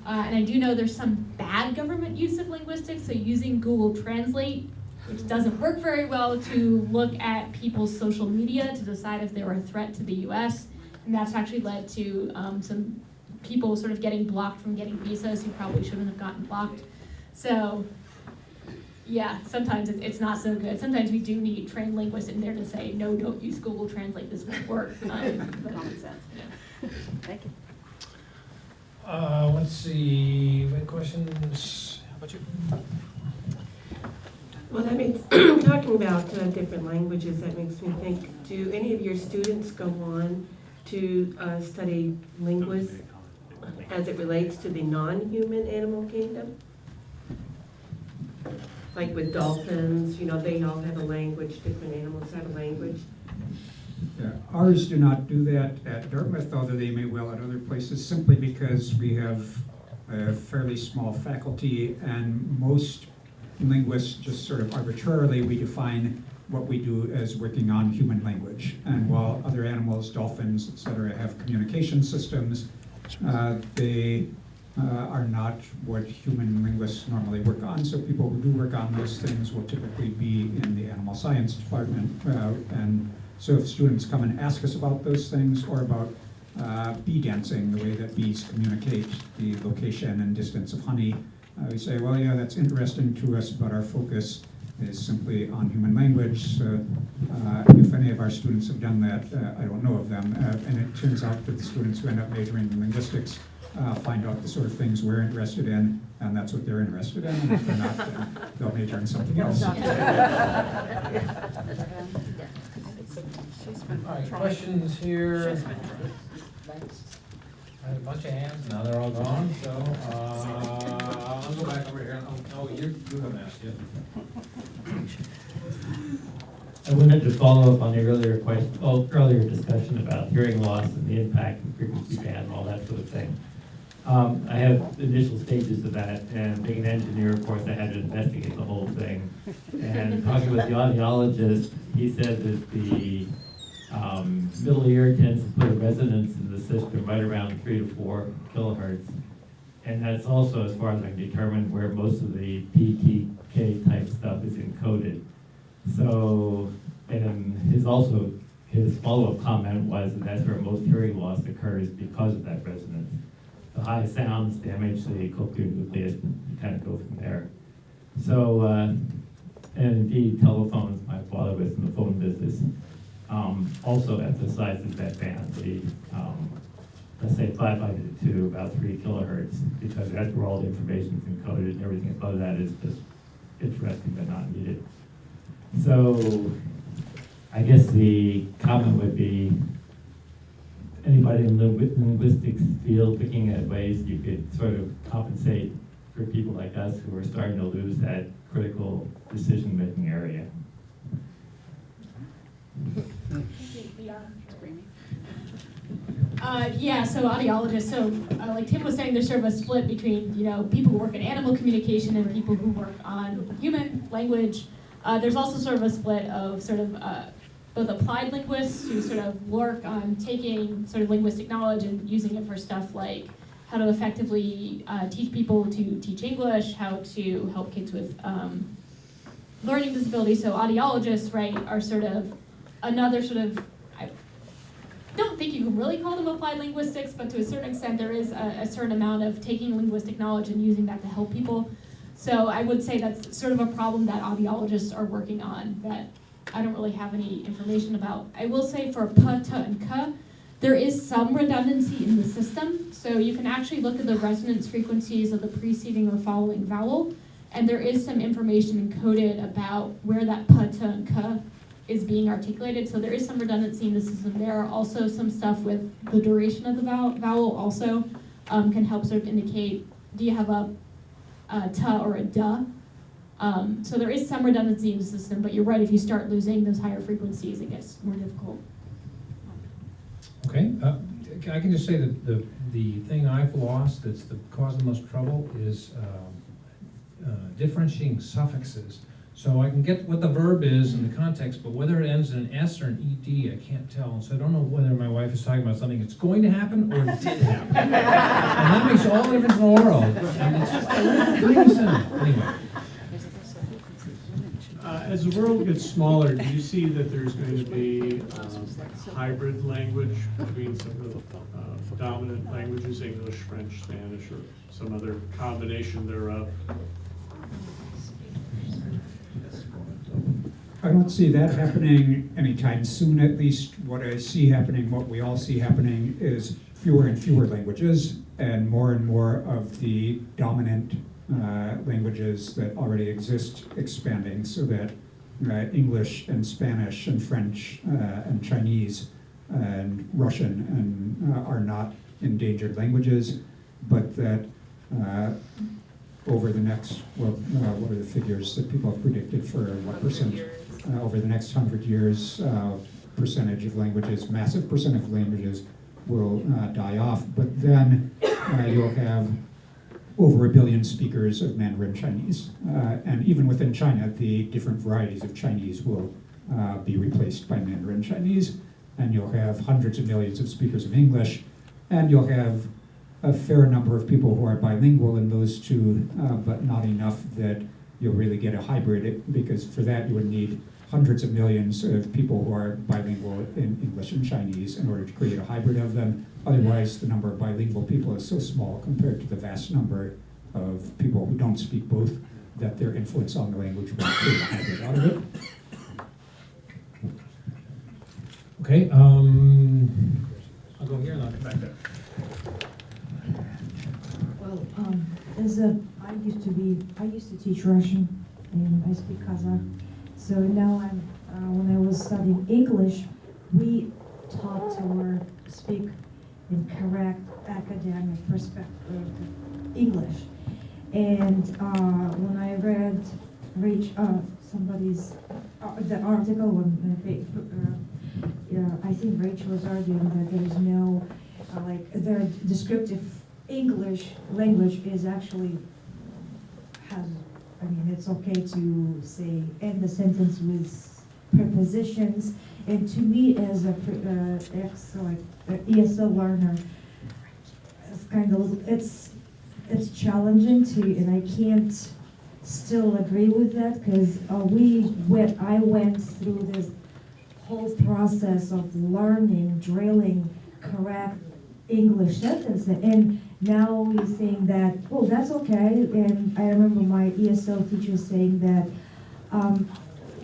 And I do know there's some bad government use of linguistics, so using Google Translate, which doesn't work very well, to look at people's social media to decide if they were a threat to the US. And that's actually led to some people sort of getting blocked from getting visas who probably shouldn't have gotten blocked. So yeah, sometimes it's not so good. Sometimes we do need trained linguists in there to say, no, don't use Google Translate, this won't work. But common sense. Yeah. Thank you. Let's see, what questions? How about you? Well, that makes, talking about different languages, that makes me think, do any of your students go on to study linguistics as it relates to the non-human animal kingdom? Like with dolphins, they all have a language, different animals have a language. Yeah, ours do not do that at Dartmouth, although they may well at other places, simply because we have a fairly small faculty, and most linguists just sort of arbitrarily we define what we do as working on human language. And while other animals, dolphins, etc., have communication systems, they are not what human linguists normally work on. So people who do work on those things will typically be in the animal science department. And so if students come and ask us about those things, or about bee dancing, the way that bees communicate the location and distance of honey, we say, well, yeah, that's interesting to us, but our focus is simply on human language. So if any of our students have done that, I don't know of them. And it turns out that the students who end up majoring in linguistics find out the sort of things we're interested in, and that's what they're interested in. And if they're not, then they'll major in something else. All right, questions here? I had a bunch of hands, now they're all gone, so I'll go back over here. Oh, you haven't asked yet. I wanted to follow up on the earlier discussion about hearing loss and the impact and frequency band and all that sort of thing. I have initial stages of that, and being an engineer, of course, I had to investigate the whole thing. And talking with the audiologist, he said that the middle ear tends to put a resonance in the system right around 3 to 4 kilohertz. And that's also, as far as I can determine, where most of the PTK type stuff is encoded. So, and his also his follow-up comment was that that's where most hearing loss occurs because of that resonance. The high sounds damage the cochlear nucleus and kind of go from there. So, and indeed, telephones, my father was in the phone business, also emphasizes that band, the, let's say 500 to about 3 kilohertz, because that's where all the information is encoded, and everything above that is just interesting but not needed. So, I guess the comment would be, anybody in the linguistics field looking at ways you could sort of compensate for people like us who are starting to lose that critical decision-making area. Yeah, so audiologists, so like Tim was saying, there's sort of a split between, people who work in animal communication and people who work on human language. There's also sort of a split of sort of both applied linguists who sort of work on taking sort of linguistic knowledge and using it for stuff like how to effectively teach people to teach English, how to help kids with learning disabilities. So audiologists, right, are sort of another sort of, I don't think you can really call them applied linguistics, but to a certain extent there is a certain amount of taking linguistic knowledge and using that to help people. So I would say that's sort of a problem that audiologists are working on that I don't really have any information about. I will say for p, t, and k, there is some redundancy in the system. So you can actually look at the resonance frequencies of the preceding or following vowel, and there is some information encoded about where that p, t, and k is being articulated. So there is some redundancy in the system. There are also some stuff with the duration of the vowel also can help sort of indicate, do you have a t or a duh? So there is some redundancy in the system, but you're right, if you start losing those higher frequencies, it gets more difficult. Okay, I can just say that the thing I've lost that's caused the most trouble is differentiating suffixes. So I can get what the verb is in the context, but whether it ends in an S or an ED, I can't tell. And so I don't know whether my wife is talking about something that's going to happen or did happen. And that makes all the difference in the world. And it's just pretty simple. Anyway. As the world gets smaller, do you see that there's going to be hybrid language between some of the dominant languages, English, French, Spanish, or some other combination thereof? I don't see that happening anytime soon, at least. What I see happening, what we all see happening, is fewer and fewer languages and more of the dominant languages that already exist expanding, so that English and Spanish and French and Chinese and Russian and are not endangered languages, but that over the next, what are the figures that people have predicted for what percent? Over the next 100 years, percentage of languages, massive percent of languages will die off, but then you'll have over 1 billion speakers of Mandarin Chinese. And even within China, the different varieties of Chinese will be replaced by Mandarin Chinese, and you'll have hundreds of millions of speakers of English, and you'll have a fair number of people who are bilingual in those two, but not enough that you'll really get a hybrid, because for that you would need hundreds of millions of people who are bilingual in English and Chinese in order to create a hybrid of them. Otherwise, the number of bilingual people is so small compared to the vast number of people who don't speak both that their influence on the language will create a hybrid out of it. Okay, I'll go here and I'll come back there. Well, I used to teach Russian, and I speak Kazakh. So now when I was studying English, we taught to speak in correct academic perspective English. And when I read the article on I think Rachel was arguing that there is no their descriptive English language is actually it's okay to say end the sentence with prepositions. And to me, as a ESL learner, it's challenging and I can't still agree with that, because I went through this whole process of learning, drilling correct English sentences. And now he's saying that, oh, that's okay. And I remember my ESL teacher saying that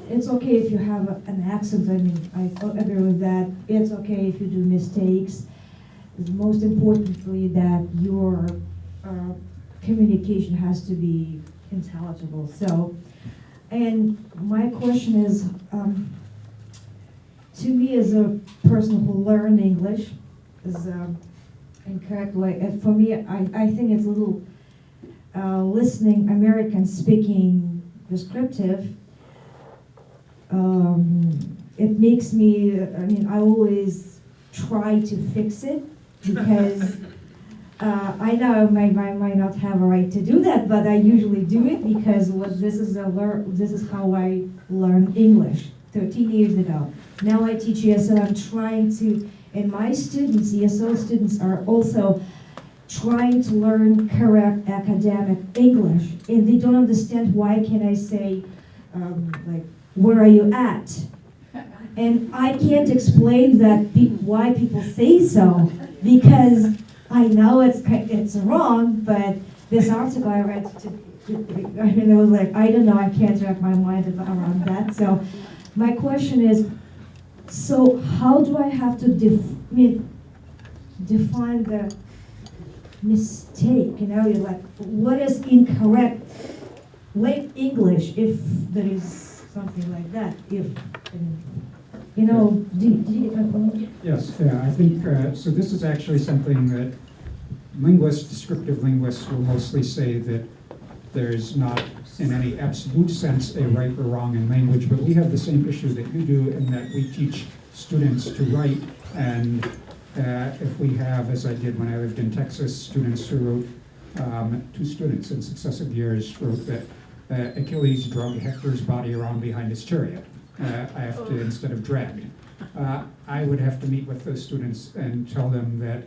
it's okay if you have an accent. I mean, I agree with that. It's okay if you do mistakes. Most importantly, that your communication has to be intelligible. So, and my question is, to me as a person who learned English, is incorrect way. And for me, I think it's a little listening American speaking descriptive. It makes me, I mean, I always try to fix it because I know I might not have a right to do that, but I usually do it because this is how I learned English 13 years ago. Now I teach ESL. I'm trying to, and my students, ESL students, are also trying to learn correct academic English, and they don't understand why can't I say, like, where are you at? And I can't explain that why people say so, because I know it's wrong, but this article I read, I mean, it was like, I don't know, I can't wrap my mind around that. So my question is, so how do I have to define the mistake? You know, you're like, what is incorrect late English, if there is something like that? If, you know, did you get my point? Yes, yeah, I think, so this is actually something that linguists, descriptive linguists will mostly say that there's not in any absolute sense a right or wrong in language, but we have the same issue that you do in that we teach students to write, and if we have, as I did when I lived in Texas, students who wrote, 2 students in successive years wrote that Achilles drug Hector's body around behind his chariot. I have to, instead of drag. I would have to meet with those students and tell them that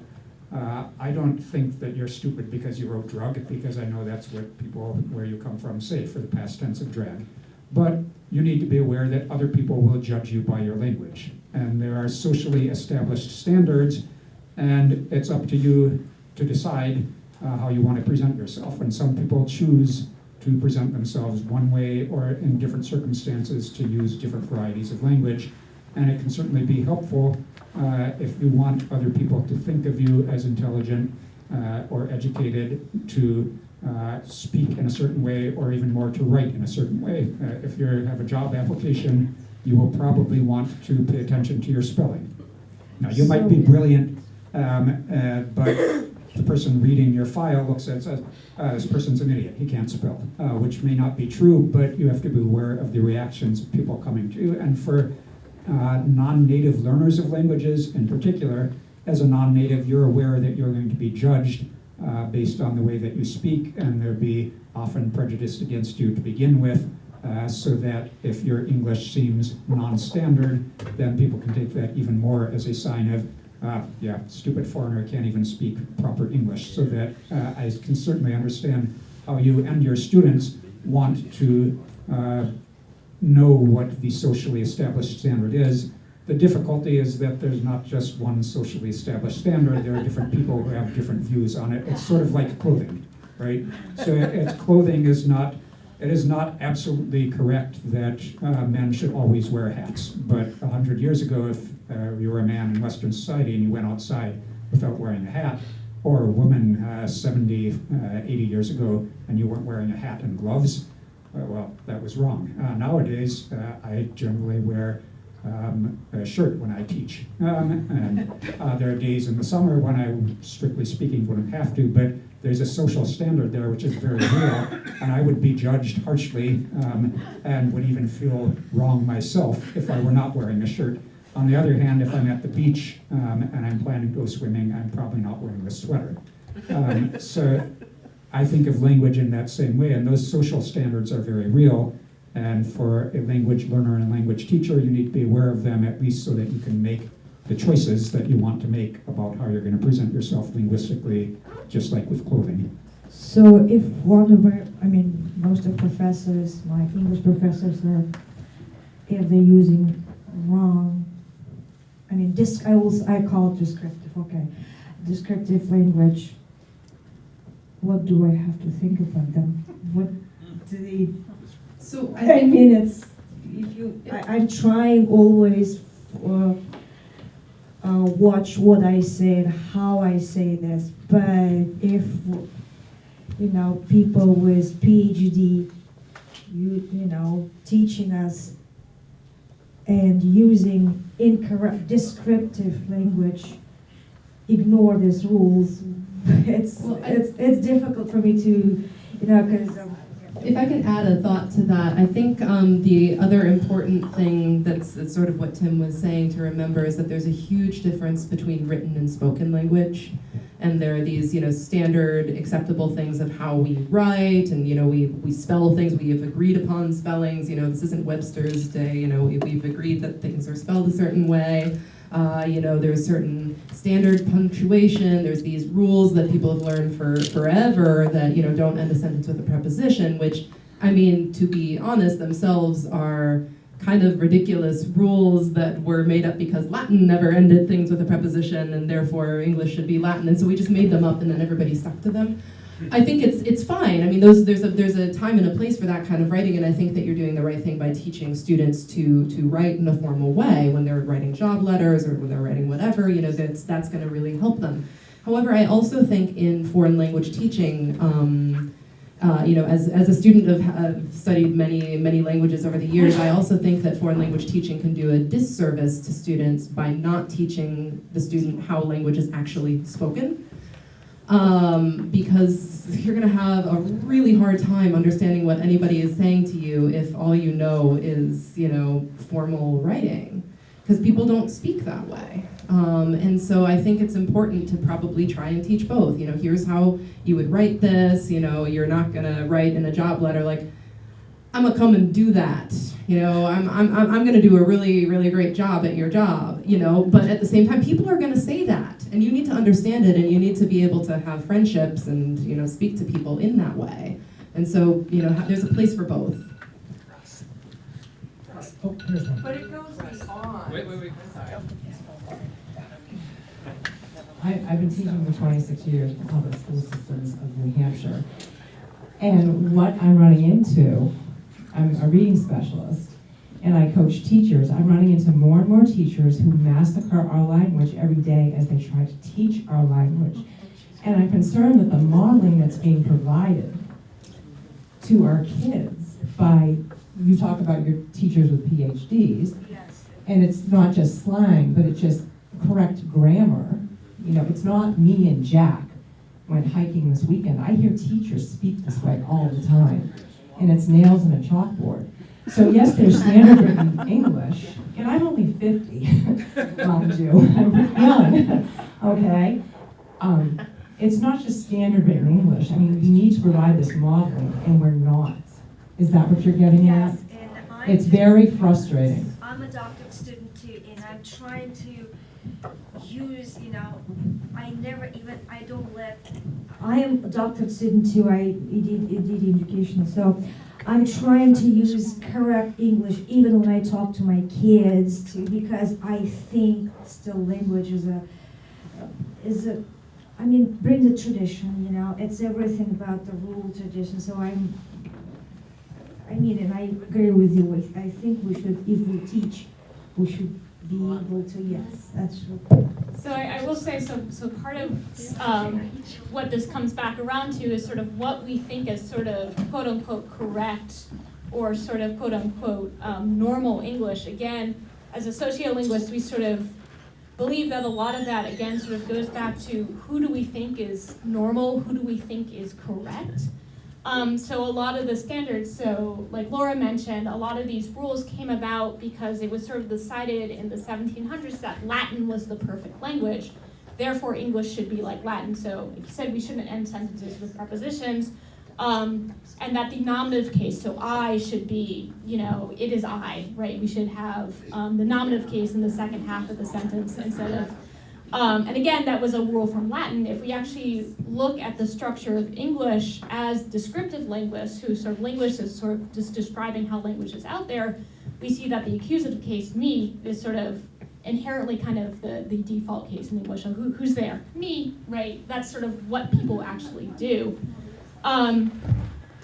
I don't think that you're stupid because you wrote drug, because I know that's what people where you come from say for the past tense of drag. But you need to be aware that other people will judge you by your language. And there are socially established standards, and it's up to you to decide how you want to present yourself. And some people choose to present themselves one way, or in different circumstances to use different varieties of language. And it can certainly be helpful if you want other people to think of you as intelligent or educated, to speak in a certain way, or even more to write in a certain way. If you have a job application, you will probably want to pay attention to your spelling. Now, you might be brilliant, but the person reading your file looks at it and says, this person's an idiot, he can't spell, which may not be true, but you have to be aware of the reactions of people coming to you. And for non-native learners of languages in particular, as a non-native, you're aware that you're going to be judged based on the way that you speak, and there'll be often prejudice against you to begin with, so that if your English seems non-standard, then people can take that even more as a sign of, yeah, stupid foreigner can't even speak proper English. So that I can certainly understand how you and your students want to know what the socially established standard is. The difficulty is that there's not just one socially established standard. There are different people who have different views on it. It's sort of like clothing, right? So clothing is not, it is not absolutely correct that men should always wear hats. But 100 years ago, if you were a man in Western society and you went outside without wearing a hat, or a woman 70, 80 years ago and you weren't wearing a hat and gloves, well, that was wrong. Nowadays, I generally wear a shirt when I teach. And there are days in the summer when I, strictly speaking, wouldn't have to, but there's a social standard there which is very real, and I would be judged harshly and would even feel wrong myself if I were not wearing a shirt. On the other hand, if I'm at the beach and I'm planning to go swimming, I'm probably not wearing a sweater. So I think of language in that same way, and those social standards are very real. And for a language learner and a language teacher, you need to be aware of them, at least so that you can make the choices that you want to make about how you're going to present yourself linguistically, just like with clothing. So if one of our, I mean, most of professors, my English professors, are, if they're using wrong I mean, I call it descriptive, okay. Descriptive language, what do I have to think about them? What do they, So I mean, it's, if you, I'm trying always watch what I say and how I say this, but if, you know, people with PhD, you know, teaching us and using incorrect descriptive language, ignore these rules, it's difficult for me to, you know, because if I can add a thought to that, I think the other important thing that's sort of what Tim was saying to remember is that there's a huge difference between written and spoken language. And there are these, you know, standard acceptable things of how we write, and, you know, we spell things, we have agreed upon spellings, you know, this isn't Webster's day, you know, we've agreed that things are spelled a certain way. You know, there's certain standard punctuation, there's these rules that people have learned for forever that, you know, don't end a sentence with a preposition, which, I mean, to be honest, themselves are kind of ridiculous rules that were made up because Latin never ended things with a preposition, and therefore English should be Latin, and so we just made them up and then everybody stuck to them. I think it's fine. I mean, there's a time and a place for that kind of writing, and I think that you're doing the right thing by teaching students to write in a formal way when they're writing job letters or when they're writing whatever. You know, that's going to really help them. However, I also think in foreign language teaching, you know, as a student of studied many languages over the years, I also think that foreign language teaching can do a disservice to students by not teaching the student how language is actually spoken. Because you're going to have a really hard time understanding what anybody is saying to you if all you know is, you know, formal writing, because people don't speak that way. And so I think it's important to probably try and teach both. You know, here's how you would write this. You know, you're not going to write in a job letter like, I'm gonna come and do that. You know, I'm gonna do a really great job at your job. You know, but at the same time, people are gonna say that, and you need to understand it, and you need to be able to have friendships and, you know, speak to people in that way. And so, you know, there's a place for both. Oh, here's one. But it goes beyond. Wait. I've been teaching for 26 years in public school systems of New Hampshire. And what I'm running into, I'm a reading specialist, and I coach teachers. I'm running into more and more teachers who massacre our language every day as they try to teach our language. And I'm concerned that the modeling that's being provided to our kids by, you talk about your teachers with PhDs, and it's not just slang, but it's just correct grammar. You know, it's not me and Jack went hiking this weekend. I hear teachers speak this way all the time, and it's nails in a chalkboard. So yes, there's standard written English, and I'm only 50, mind you, I'm young, okay? It's not just standard written English. I mean, we need to provide this modeling, and we're not. Is that what you're getting at? Yes, and It's very frustrating. I'm a doctorate student too, and I'm trying to use, you know, I don't let. I am a doctorate student too. I did education, so I'm trying to use correct English even when I talk to my kids too, because I think still language is a I mean, brings a tradition, you know. It's everything about the rule tradition. So I mean, and I agree with you. I think we should, if we teach, we should be able to, yes, that's true. So I will say, so part of what this comes back around to is sort of what we think as sort of quote unquote correct or sort of quote unquote normal English. Again, as a sociolinguist, we sort of believe that a lot of that, again, sort of goes back to who do we think is normal, who do we think is correct. So a lot of the standards, so like Laura mentioned, a lot of these rules came about because it was sort of decided in the 1700s that Latin was the perfect language, therefore English should be like Latin. So if you said we shouldn't end sentences with prepositions, and that the nominative case, so I should be, you know, it is I, right? We should have the nominative case in the second half of the sentence instead of, and again, that was a rule from Latin. If we actually look at the structure of English as descriptive linguists, who sort of linguists is sort of just describing how language is out there, we see that the accusative case, me, is sort of inherently kind of the default case in English of who's there? Me, right? That's sort of what people actually do.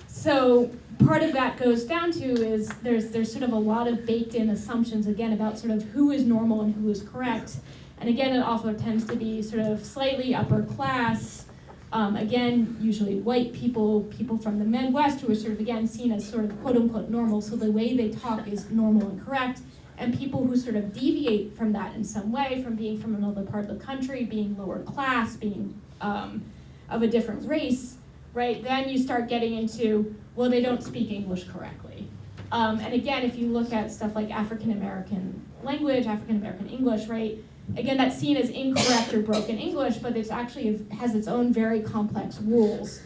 So part of that goes down to is there's sort of a lot of baked in assumptions, again, about sort of who is normal and who is correct. And again, it also tends to be sort of slightly upper class, again, usually white people, people from the Midwest who are sort of, again, seen as sort of quote unquote normal, so the way they talk is normal and correct, and people who sort of deviate from that in some way, from being from another part of the country, being lower class, being of a different race, right? Then you start getting into, well, they don't speak English correctly. And again, if you look at stuff like African American language, African American English, right? Again, that's seen as incorrect or broken English, but it's actually has its own very complex rules.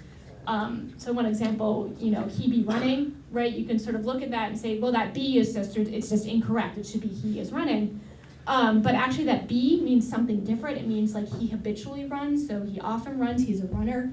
So one example, he be running, right? You can sort of look at that and say, well, that be is it's just incorrect. It should be he is running. But actually that be means something different. It means like he habitually runs, so he often runs, he's a runner.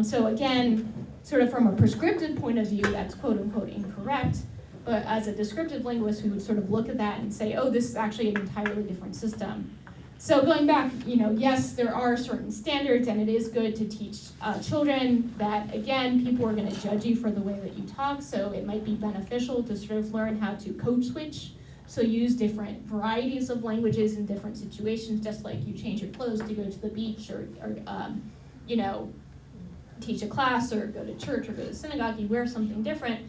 So again, sort of from a prescriptive point of view, that's quote unquote incorrect. But as a descriptive linguist, we would sort of look at that and say, oh, this is actually an entirely different system. So going back, yes, there are certain standards, and it is good to teach children that, again, people are going to judge you for the way that you talk, so it might be beneficial to sort of learn how to code switch. So use different varieties of languages in different situations, just like you change your clothes to go to the beach or teach a class or go to church or go to synagogue, you wear something different.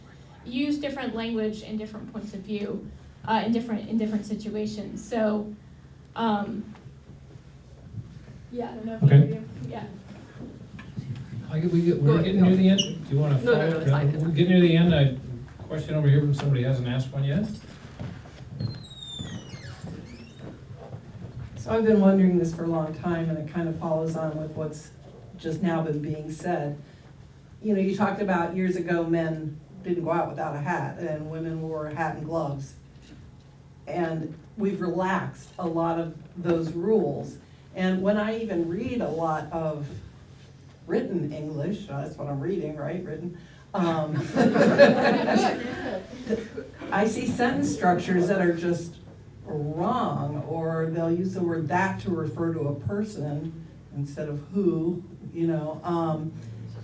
Use different language and different points of view in different situations. So, I don't know if Okay. yeah. We're getting near the end. Do you want to No, follow? no, it's fine. We're getting near the end. A question over here from somebody hasn't asked one yet. So I've been wondering this for a long time, and it kind of follows on with what's just now been being said. You talked about years ago men didn't go out without a hat, and women wore a hat and gloves. And we've relaxed a lot of those rules. And when I even read a lot of written English, that's what I'm reading, right? Written. I see sentence structures that are just wrong, or they'll use the word that to refer to a person instead of who,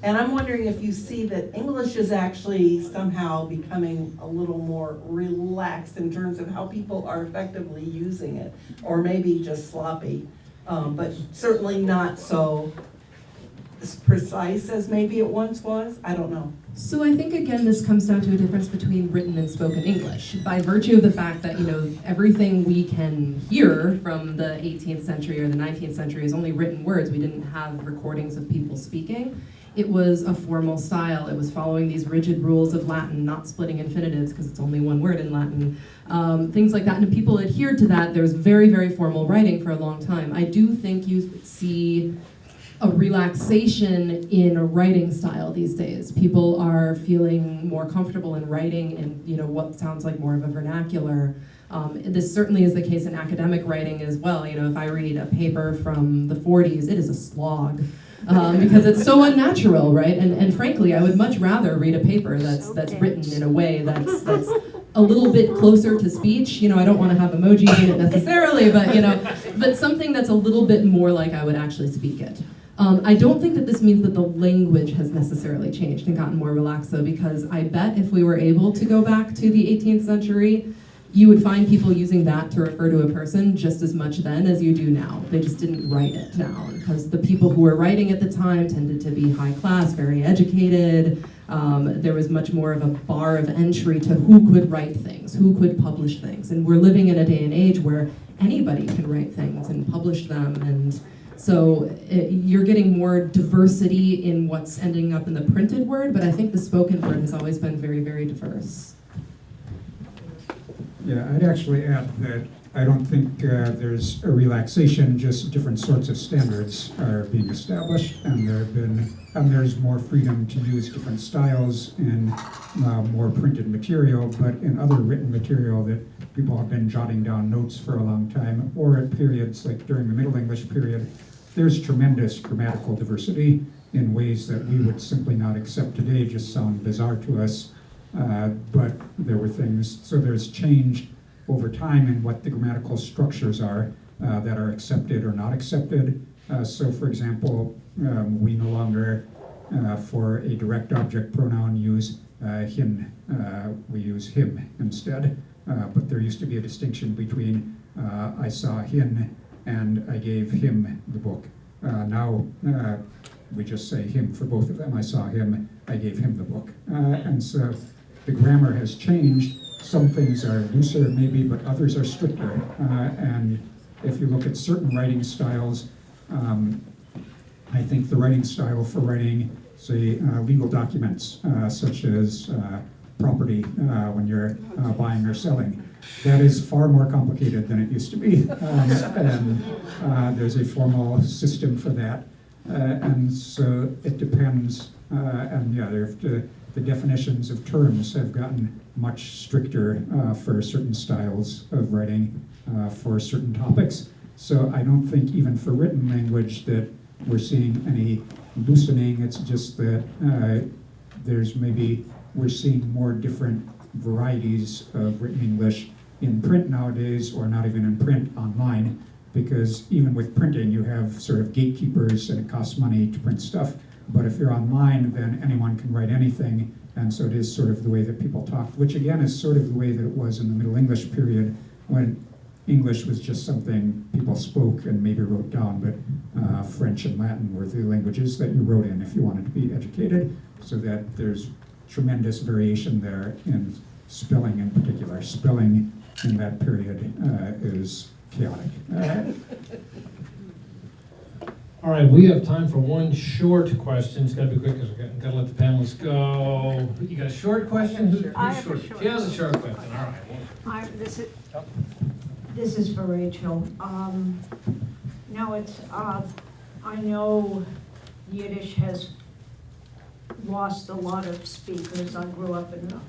and I'm wondering if you see that English is actually somehow becoming a little more relaxed in terms of how people are effectively using it, or maybe just sloppy, but certainly not so precise as maybe it once was. I don't know. So I think, again, this comes down to a difference between written and spoken English. By virtue of the fact that, everything we can hear from the 18th century or the 19th century is only written words. We didn't have recordings of people speaking. It was a formal style. It was following these rigid rules of Latin, not splitting infinitives because it's only one word in Latin, things like that. And if people adhered to that, there's very, very formal writing for a long time. I do think you see a relaxation in a writing style these days. People are feeling more comfortable in writing in what sounds like more of a vernacular. This certainly is the case in academic writing as well. If I read a paper from the 40s, it is a slog. Because it's so unnatural, right? And frankly, I would much rather read a paper that's written in a way that's a little bit closer to speech. I don't want to have emojis in it necessarily, but something that's a little bit more like I would actually speak it. I don't think that this means that the language has necessarily changed and gotten more relaxed, though, because I bet if we were able to go back to the 18th century, you would find people using that to refer to a person just as much then as you do now. They just didn't write it down, because the people who were writing at the time tended to be high class, very educated. There was much more of a bar of entry to who could write things, who could publish things. And we're living in a day and age where anybody can write things and publish them, and so you're getting more diversity in what's ending up in the printed word, but I think the spoken word has always been very, very diverse. Yeah, I'd actually add that I don't think there's a relaxation, just different sorts of standards are being established, and there's more freedom to use different styles in more printed material, but in other written material that people have been jotting down notes for a long time, or at periods like during the Middle English period, there's tremendous grammatical diversity in ways that we would simply not accept today, just sound bizarre to us. But there were things, so there's change over time and what the grammatical structures are that are accepted or not accepted. So for example, we no longer, for a direct object pronoun, use him. We use him instead. But there used to be a distinction between I saw him and I gave him the book. Now we just say him for both of them. I saw him, I gave him the book. And so the grammar has changed. Some things are looser maybe, but others are stricter. And if you look at certain writing styles, I think the writing style for writing, say, legal documents, such as property when you're buying or selling, that is far more complicated than it used to be. And there's a formal system for that. And so it depends, and yeah, the definitions of terms have gotten much stricter for certain styles of writing for certain topics. So I don't think even for written language that we're seeing any loosening. It's just that we're seeing more different varieties of written English in print nowadays, or not even in print, online, because even with printing you have sort of gatekeepers and it costs money to print stuff. But if you're online, then anyone can write anything, and so it is sort of the way that people talked, which again is sort of the way that it was in the Middle English period, when English was just something people spoke and maybe wrote down, but French and Latin were the languages that you wrote in if you wanted to be educated, so that there's tremendous variation there in spelling in particular. Spelling in that period is chaotic. All right, we have time for one short question. It's got to be quick because we've got to let the panelists go. You got a short question? Who's I have short? a short She has a short question. All right. This is for Rachel. Now I know Yiddish has lost a lot of speakers. I grew up in an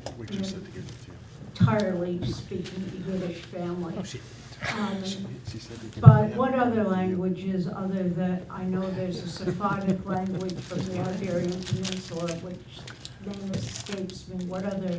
entirely speaking Yiddish family. But what other languages, other than, I know there's a Sephardic language from the Iberian Peninsula, which name escapes me, what other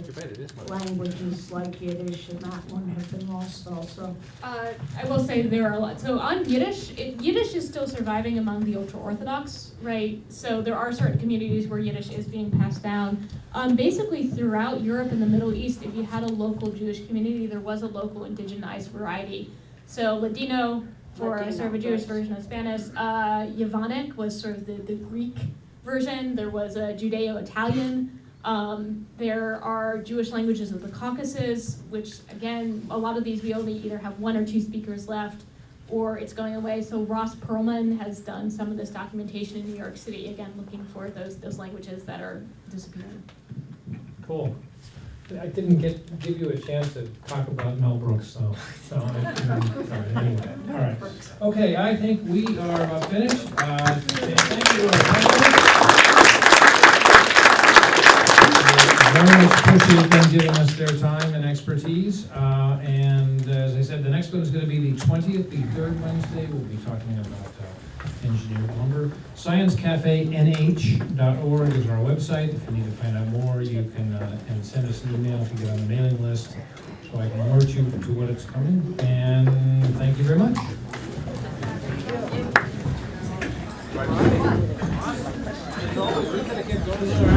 languages like Yiddish and that one have been lost also? I will say there are a lot. So on Yiddish, Yiddish is still surviving among the ultra-Orthodox, right? So there are certain communities where Yiddish is being passed down. Basically throughout Europe and the Middle East, if you had a local Jewish community, there was a local indigenized variety. So Ladino, for sort of a Jewish version of Spanish. Yevonic was sort of the Greek version. There was a Judeo-Italian. There are Jewish languages of the Caucasus, which again, a lot of these we only either have one or two speakers left, or it's going away. So Ross Perlman has done some of this documentation in New York City, again, looking for those languages that are disappearing. Cool. I didn't give you a chance to talk about Mel Brooks, so anyway. All right. Okay, I think we are about finished. Thank you. Very much appreciate them giving us their time and expertise. And as I said, the next one is going to be the 20th, the third Wednesday. We'll be talking about engineered lumber. ScienceCafeNH.org is our website. If you need to find out more, you can and send us an email if you get on the mailing list, so I can alert you to what it's coming. And thank you very much. All right.